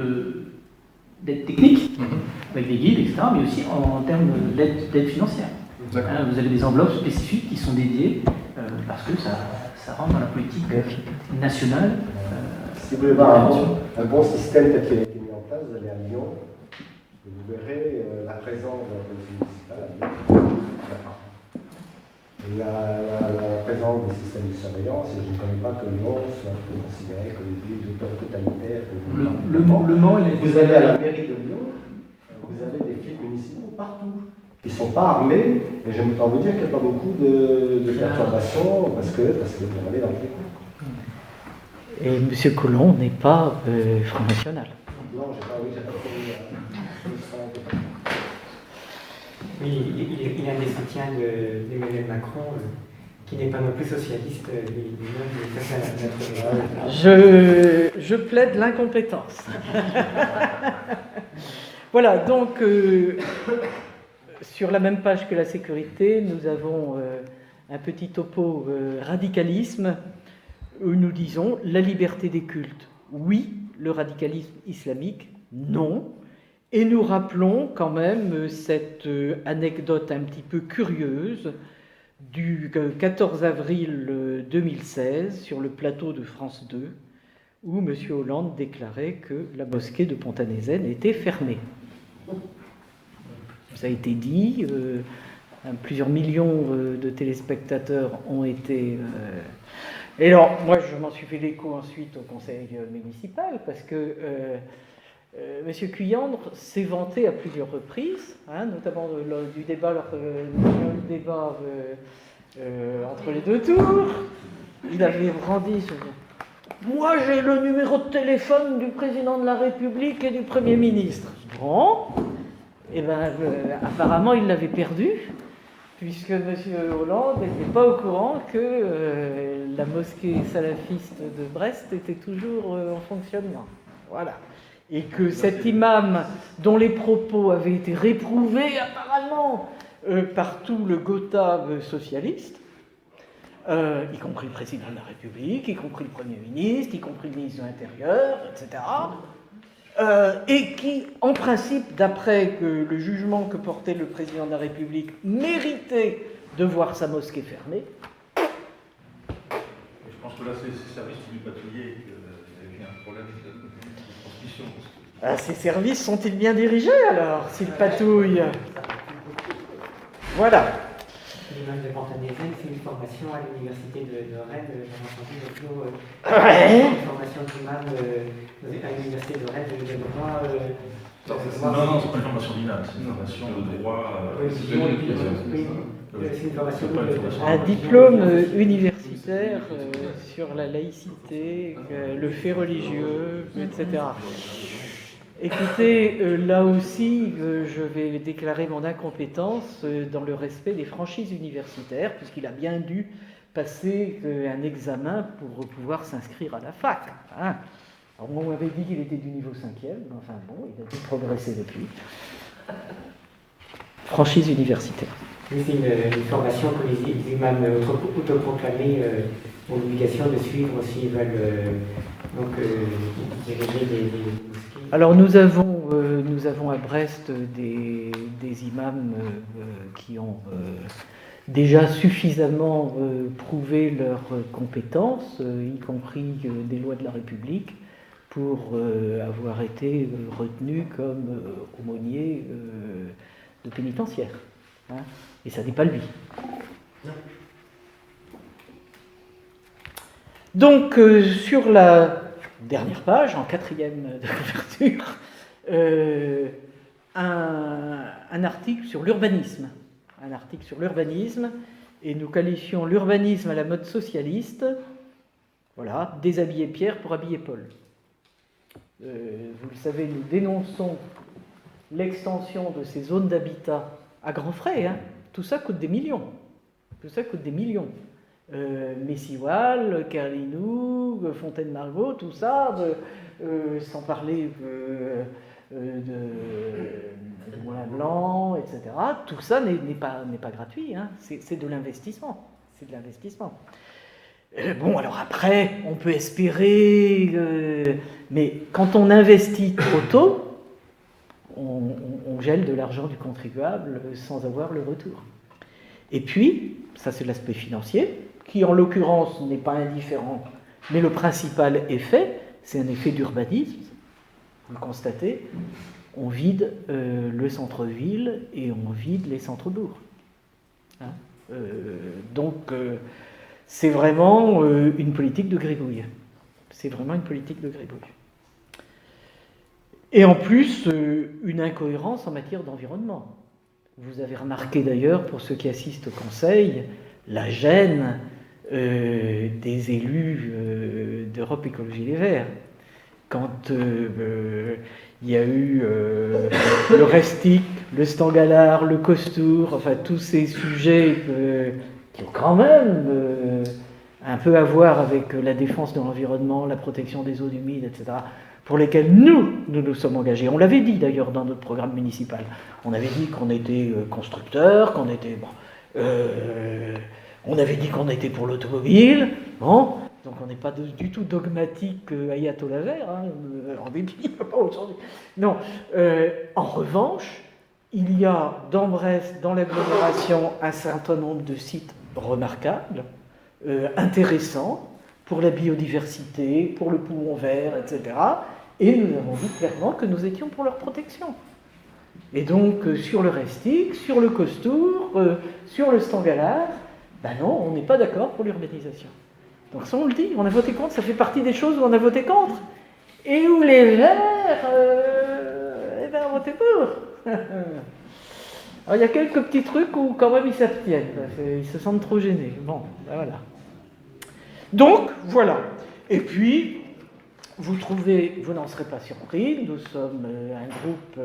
d'aide technique, avec des guides, etc., mais aussi en termes d'aide financière. Vous avez des enveloppes spécifiques qui sont dédiées parce que ça rentre dans la politique nationale. Si vous voulez voir un bon système tel qu'il a été mis en place, vous allez à Lyon, et vous verrez la présence de la police municipale à Lyon. La présence des systèmes de surveillance, et je ne connais pas que Lyon soit considéré comme une ville totalitaire. Le Mans, vous allez à la mairie de Lyon, vous avez des flics municipaux partout. Ils ne sont pas armés, et j'aime autant vous dire qu'il n'y a pas beaucoup de perturbations parce que vous allez dans tous les coins. Et M. Collomb n'est pas Front National. Non, j'ai pas trouvé. Oui, il y a des soutiens d'Emmanuel Macron qui n'est pas non plus socialiste Je plaide l'incompétence. Voilà, donc sur la même page que la sécurité, nous avons un petit topo radicalisme où nous disons la liberté des cultes. Oui, le radicalisme islamique, non. Et nous rappelons quand même cette anecdote un petit peu curieuse du 14 avril 2016 sur le plateau de France 2, où M. Hollande déclarait que la mosquée de Pont-à-Nézen était fermée. Ça a été dit, plusieurs millions de téléspectateurs ont été... Et alors, moi, je m'en suis fait l'écho ensuite au conseil municipal, parce que M. Cuyandre s'est vanté à plusieurs reprises, notamment du débat, entre les deux tours. Il avait brandi sur... Moi, j'ai le numéro de téléphone du président de la République et du Premier ministre. Bon, et bien, apparemment, il l'avait perdu, puisque M. Hollande n'était pas au courant que la mosquée salafiste de Brest était toujours en fonctionnement. Voilà. Et que cet imam, dont les propos avaient été réprouvés apparemment par tout le Gotha socialiste, y compris le président de la République, y compris le Premier ministre, y compris le ministre de l'Intérieur, etc., et qui, en principe, d'après le jugement que portait le président de la République, méritait de voir sa mosquée fermée. Je pense que là, c'est les services du patrouiller qui avaient un problème de transmission. Ces services sont-ils bien dirigés, alors, s'ils patouillent? Voilà. L'imam de Pont-à-Nézen fait une formation à l'université de Rennes, j'ai entendu l'autre jour. Une formation d'imam à l'université de Rennes, je ne sais pas. Non, c'est pas une formation d'imam, c'est une formation de droit. C'est une formation un diplôme universitaire sur la laïcité, le fait religieux, etc. Écoutez, là aussi, je vais déclarer mon incompétence dans le respect des franchises universitaires, puisqu'il a bien dû passer un examen pour pouvoir s'inscrire à la fac. Hein. Alors, on m'avait dit qu'il était du niveau 5e, mais enfin bon, il a dû progresser depuis. Franchise universitaire. C'est une formation que les imams autoproclamés ont l'obligation de suivre s'ils veulent diriger des mosquées. Alors nous avons à Brest des imams qui ont déjà suffisamment prouvé leurs compétences, y compris des lois de la République, pour avoir été retenus comme aumôniers de pénitentiaire. Hein. Et ça n'est pas lui. Donc sur la dernière page, en 4e de couverture, un article sur l'urbanisme. Un article sur l'urbanisme, et nous qualifions l'urbanisme à la mode socialiste, voilà, déshabiller Pierre pour habiller Paul. Vous le savez, nous dénonçons l'extension de ces zones d'habitat à grands frais. Hein. Tout ça coûte des millions. Messiwal, Kerlinou, Fontaine-Margot, tout ça, sans parler de Moulin-Blanc, etc. Tout ça n'est pas gratuit, hein. C'est de l'investissement. Bon, alors après, on peut espérer, mais quand on investit trop tôt, on gèle de l'argent du contribuable sans avoir le retour. Et puis, ça c'est l'aspect financier, qui en l'occurrence n'est pas indifférent, mais le principal effet, c'est un effet d'urbanisme. Vous le constatez, on vide le centre-ville et on vide les centres-bourgs. Hein, donc, c'est vraiment une politique de gribouille. Et en plus, une incohérence en matière d'environnement. Vous avez remarqué d'ailleurs, pour ceux qui assistent au Conseil, la gêne des élus d'Europe Écologie Les Verts. Quand il y a eu le Restic, le Stangalard, le Costour, enfin tous ces sujets qui ont quand même un peu à voir avec la défense de l'environnement, la protection des eaux humides, etc., pour lesquels nous sommes engagés. On l'avait dit d'ailleurs dans notre programme municipal. On avait dit qu'on était constructeur, qu'on était... on avait dit qu'on était pour l'automobile. Bon, donc on n'est pas du tout dogmatique ayatollah vert, hein, en dépit, pas aujourd'hui. Non. En revanche, il y a dans Brest, dans l'agglomération, un certain nombre de sites remarquable, intéressant pour la biodiversité, pour le poumon vert, etc. Et nous avons dit clairement que nous étions pour leur protection. Et donc, sur le Restic, sur le Costour, sur le Stangalard, ben non, on n'est pas d'accord pour l'urbanisation. Donc ça, on le dit, on a voté contre, ça fait partie des choses où on a voté contre. Et où les Verts, eh ben, ont voté pour. Alors, il y a quelques petits trucs où, quand même, ils s'abstiennent. Ils se sentent trop gênés. Bon, ben voilà. Donc, voilà. Et puis, vous n'en serez pas surpris, nous sommes un groupe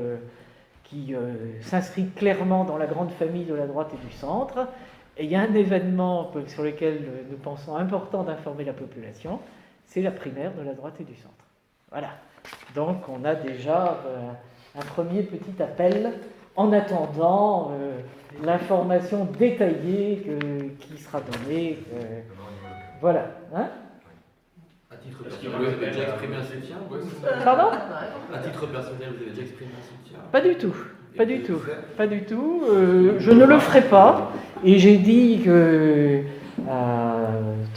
qui s'inscrit clairement dans la grande famille de la droite et du centre. Et il y a un événement sur lequel nous pensons important d'informer la population, c'est la primaire de la droite et du centre. Voilà. Donc on a déjà un premier petit appel en attendant l'information détaillée qui sera donnée. Voilà. Hein? À titre personnel, vous avez déjà exprimé un soutien? Pardon? À titre personnel, vous avez déjà exprimé un soutien? Pas du tout. Pas du tout. Pas du tout. Je ne le ferai pas. Et j'ai dit que à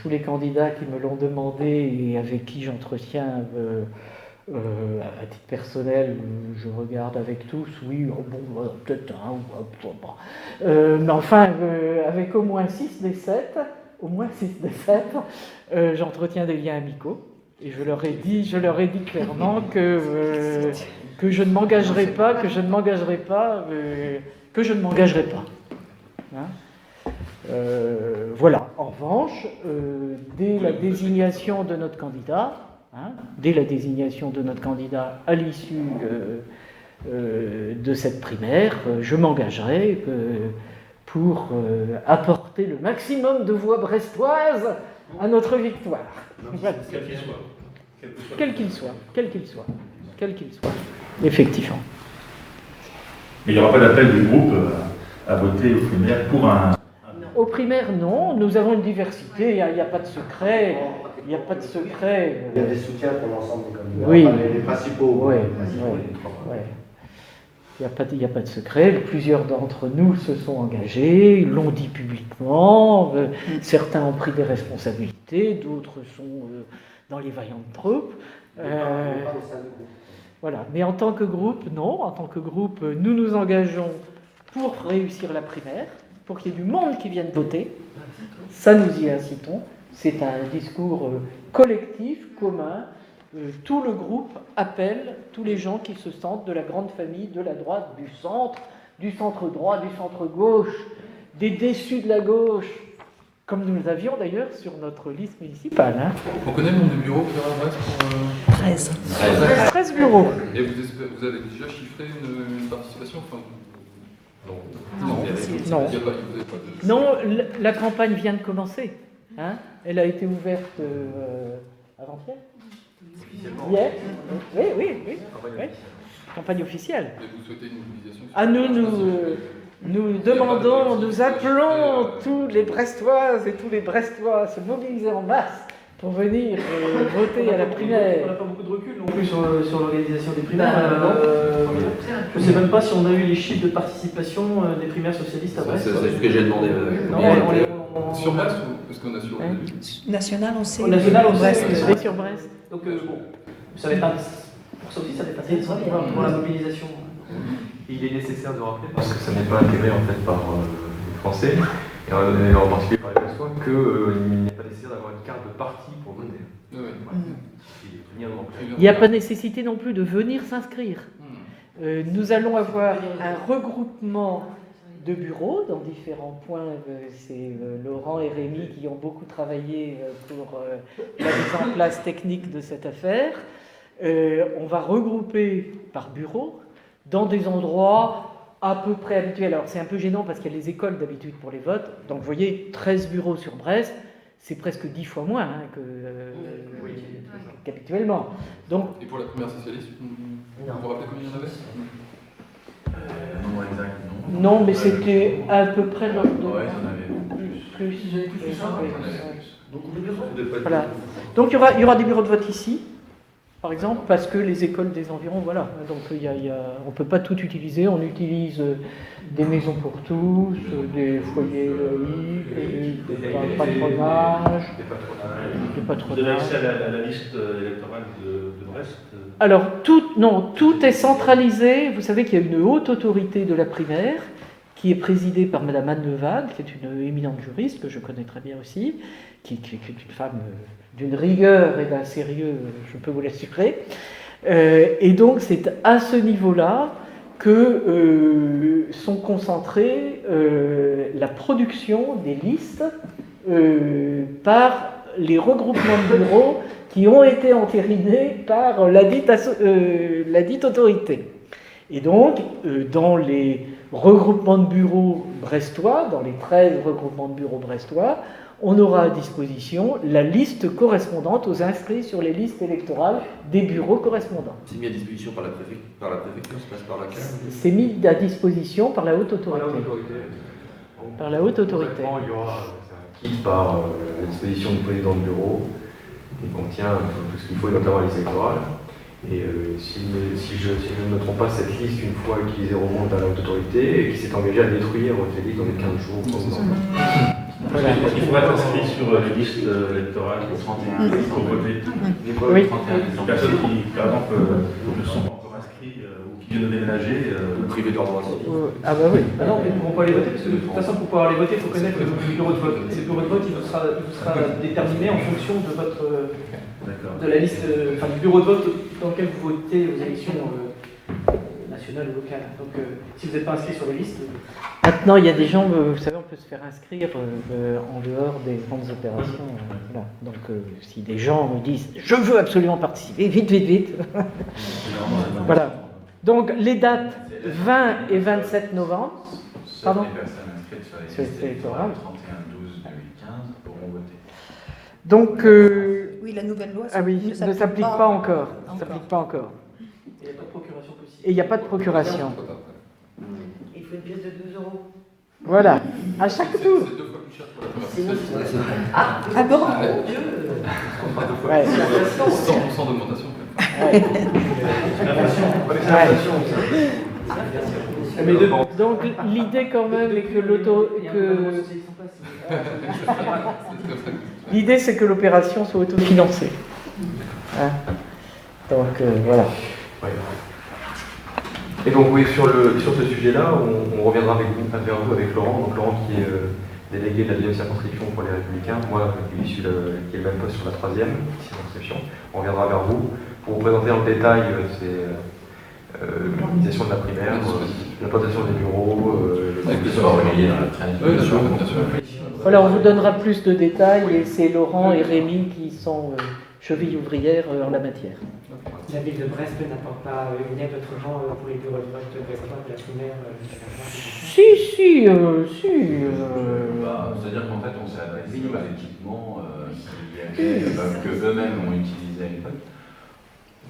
tous les candidats qui me l'ont demandé et avec qui j'entretiens à titre personnel, je regarde avec tous, oui, bon, peut-être un ou pas. Mais enfin, avec au moins 6 des 7, j'entretiens des liens amicaux. Et je leur ai dit clairement que je ne m'engagerai pas, Hein? Voilà. En revanche, dès la désignation de notre candidat, à l'issue de cette primaire, je m'engagerai pour apporter le maximum de voix brestoises à notre victoire. Voilà. Quel qu'il soit. Effectivement. Mais il n'y aura pas d'appel du groupe à voter aux primaires pour un... Aux primaires, non. Nous avons une diversité. Il n'y a pas de secret. Il y a des soutiens pour l'ensemble des candidats. Oui. Les principaux. Oui. Il n'y a pas de secret. Plusieurs d'entre nous se sont engagés, l'ont dit publiquement. Certains ont pris des responsabilités, d'autres sont dans les vaillantes troupes. Voilà. Mais en tant que groupe, non. En tant que groupe, nous nous engageons pour réussir la primaire, pour qu'il y ait du monde qui vienne voter. Ça, nous y incitons. C'est un discours collectif, commun. Tout le groupe appelle tous les gens qui se sentent de la grande famille de la droite, du centre droit, du centre gauche, des déçus de la gauche, comme nous l'avions d'ailleurs sur notre liste municipale. Hein. On connaît le nombre de bureaux qui restent pour... 13 bureaux. Et vous avez déjà chiffré une participation Non, la campagne vient de commencer. Hein. Elle a été ouverte avant-hier. Hier. Oui. Campagne officielle. Et vous souhaitez une mobilisation nous demandons, nous appelons tous les Brestoises et tous les Brestois à se mobiliser en masse pour venir voter à la primaire. On n'a pas beaucoup de recul non plus sur l'organisation des primaires. Je ne sais même pas si on a eu les chiffres de participation des primaires socialistes à Brest. C'est ce que j'ai demandé. Sur Brest ou est-ce qu'on a sur National, on sait. National, on Brest. sait. Sur Brest. Donc bon, ça va être pour ça aussi, ça va être assez pour la mobilisation. Il est nécessaire de rappeler, parce que ça n'est pas intégré en fait par les Français, et en particulier par les Brestois, qu'il n'est pas nécessaire d'avoir une carte de parti pour voter. Il n'y a pas nécessité non plus de venir s'inscrire. Nous allons avoir un regroupement de bureaux dans différents points. C'est Laurent et Rémi qui ont beaucoup travaillé pour la mise en place technique de cette affaire. On va regrouper par bureau dans des endroits à peu près habituels. Alors c'est un peu gênant parce qu'il y a les écoles d'habitude pour les votes. Donc vous voyez, 13 bureaux sur Brest, c'est presque 10 fois moins qu'habituellement. Donc, et pour la primaire socialiste, vous vous rappelez combien il y en avait? Non, exact, non. Non, mais c'était à peu près l'ordre de... Ouais, j'en avais plus. Voilà. Donc il y aura des bureaux de vote ici. Par exemple, parce que les écoles des environs, voilà. Donc on ne peut pas tout utiliser. On utilise des maisons pour tous, des foyers laïques, des patronages. Vous avez accès à la liste électorale de Brest? Alors, tout est centralisé. Vous savez qu'il y a une haute autorité de la primaire qui est présidée par Madame Anne Leval, qui est une éminente juriste, que je connais très bien aussi, qui est une femme d'une rigueur et d'un sérieux, je peux vous l'assurer. Et donc, c'est à ce niveau-là que sont concentrées la production des listes par les regroupements de bureaux qui ont été entérinés par la dite autorité. Et donc, dans les regroupements de bureaux brestois, dans les 13 regroupements de bureaux brestois, on aura à disposition la liste correspondante aux inscrits sur les listes électorales des bureaux correspondants. C'est mis à disposition par la préfecture, ça passe par laquelle? C'est mis à disposition par la haute autorité. Par la haute autorité. Il y aura un kit par la disposition du président de bureau qui contient tout ce qu'il faut, notamment la liste électorale. Et si je ne me trompe pas, cette liste, une fois utilisée, remonte à la haute autorité et qui s'est engagée à détruire cette liste dans les 15 jours. Voilà. Il faut être inscrit sur les listes électorales le 31 décembre. Oui. Les personnes qui, par exemple, ne sont pas encore inscrites ou qui viennent de déménager, privées de leur droit civique. Ah bah oui. Ah non, mais ils ne pourront pas aller voter, parce que de toute façon, pour pouvoir aller voter, il faut connaître le bureau de vote. Et ce bureau de vote, il sera déterminé en fonction de votre de la liste, enfin du bureau de vote dans lequel vous votez aux élections nationales ou locales. Donc si vous n'êtes pas inscrit sur les listes... Maintenant, il y a des gens, vous savez, on peut se faire inscrire en dehors des grandes opérations. Voilà. Donc si des gens me disent « je veux absolument participer, vite, vite, vite !» Voilà. Donc les dates 20 et 27 novembre. Pardon ? Les personnes inscrites sur les listes électorales 31/12/2015 pourront voter. Donc, oui, la nouvelle loi ne s'applique pas encore. Il n'y a pas de procuration possible. Et il n'y a pas de procuration. Il faut une pièce de 12 €. Voilà, à chaque tour. C'est 2 fois plus cher pour la première. Ah bon? Ouais. 100% d'augmentation. Donc l'idée quand même est que l'idée c'est que l'opération soit autofinancée. Hein? Donc voilà. Et donc oui, sur ce sujet-là, on reviendra vers vous avec Laurent. Donc Laurent qui est délégué de la 2e circonscription pour les Républicains, moi qui est le même poste sur la 3e circonscription. On reviendra vers vous pour vous présenter en détail l'organisation de la primaire, l'implantation des bureaux, que ça va relayé dans la presse. Voilà, on vous donnera plus de détails et c'est Laurent et Rémi qui sont chevilles ouvrières en la matière. La ville de Brest n'apporte pas une aide autrement pour les bureaux de vote brestois de la primaire Si. C'est-à-dire qu'en fait, on s'est adressé aux équipements que eux-mêmes ont utilisés à l'époque.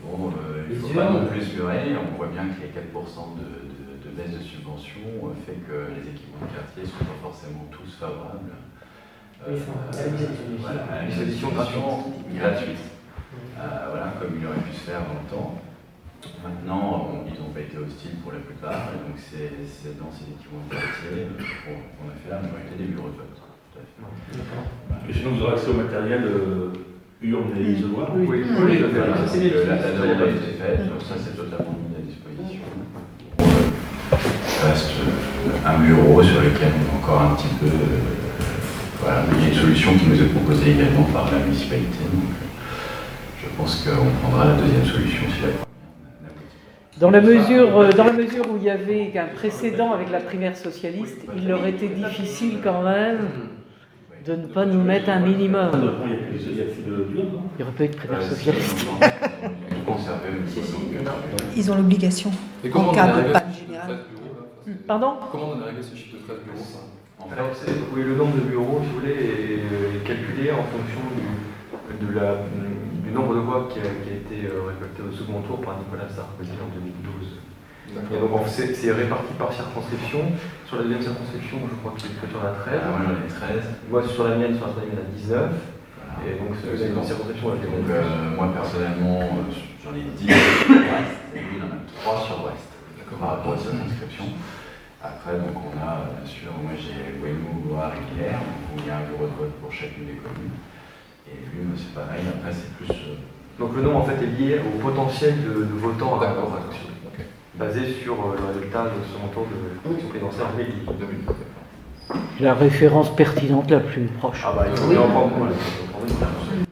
Bon, il ne faut pas non plus se leurrer. On voit bien que les 4% de baisse de subvention fait que les équipements de quartier ne sont pas forcément tous favorables. À une solution gratuite. Voilà, comme il aurait pu se faire dans le temps. Maintenant, ils n'ont pas été hostiles pour la plupart, et donc c'est dans ces équipements de quartier qu'on a fait la majorité des bureaux de vote. Et sinon, vous aurez accès au matériel urne et isoloir. Oui, la demande a été faite, ça c'est totalement mis à disposition. Il reste un bureau sur lequel on est encore un petit peu. Voilà, mais il y a une solution qui nous est proposée également par la municipalité. Donc, je pense qu'on prendra la 2e solution si la première. Dans la mesure où il y avait un précédent avec la primaire socialiste, il leur était difficile quand même de ne pas nous mettre un minimum. Il aurait pu être primaire socialiste. Ils ont l'obligation. Et comment on est arrivé à ce chiffre de 13 bureaux? Pardon? Comment on est arrivé à ce chiffre de 13 bureaux? Alors, oui, le nombre de bureaux, si vous voulez, est calculé en fonction du nombre de voix qui a été récolté au second tour par Nicolas Sarkozy en 2012. Et donc c'est réparti par circonscription. Sur la 2e circonscription, je crois que tu en as 13. Moi j'en ai 13. Moi sur la mienne, sur la 3e, il y en a 19. Et donc, c'est une circonscription à donc, moi, personnellement, j'en ai 10 sur Brest, et lui, il en a 3 sur Brest, par rapport à sa circonscription. Après, donc, on a, bien sûr, moi, j'ai Waymo, Loire et Guilherme, où il y a un bureau de vote pour chacune des communes. Et lui, c'est pareil, après, c'est plus... Donc, le nom, en fait, est lié au potentiel de votants à la fraction, basé sur le résultat de son tour de l'élection présidentielle en 2012. La référence pertinente la plus proche. Ah bah, il faut bien en prendre compte.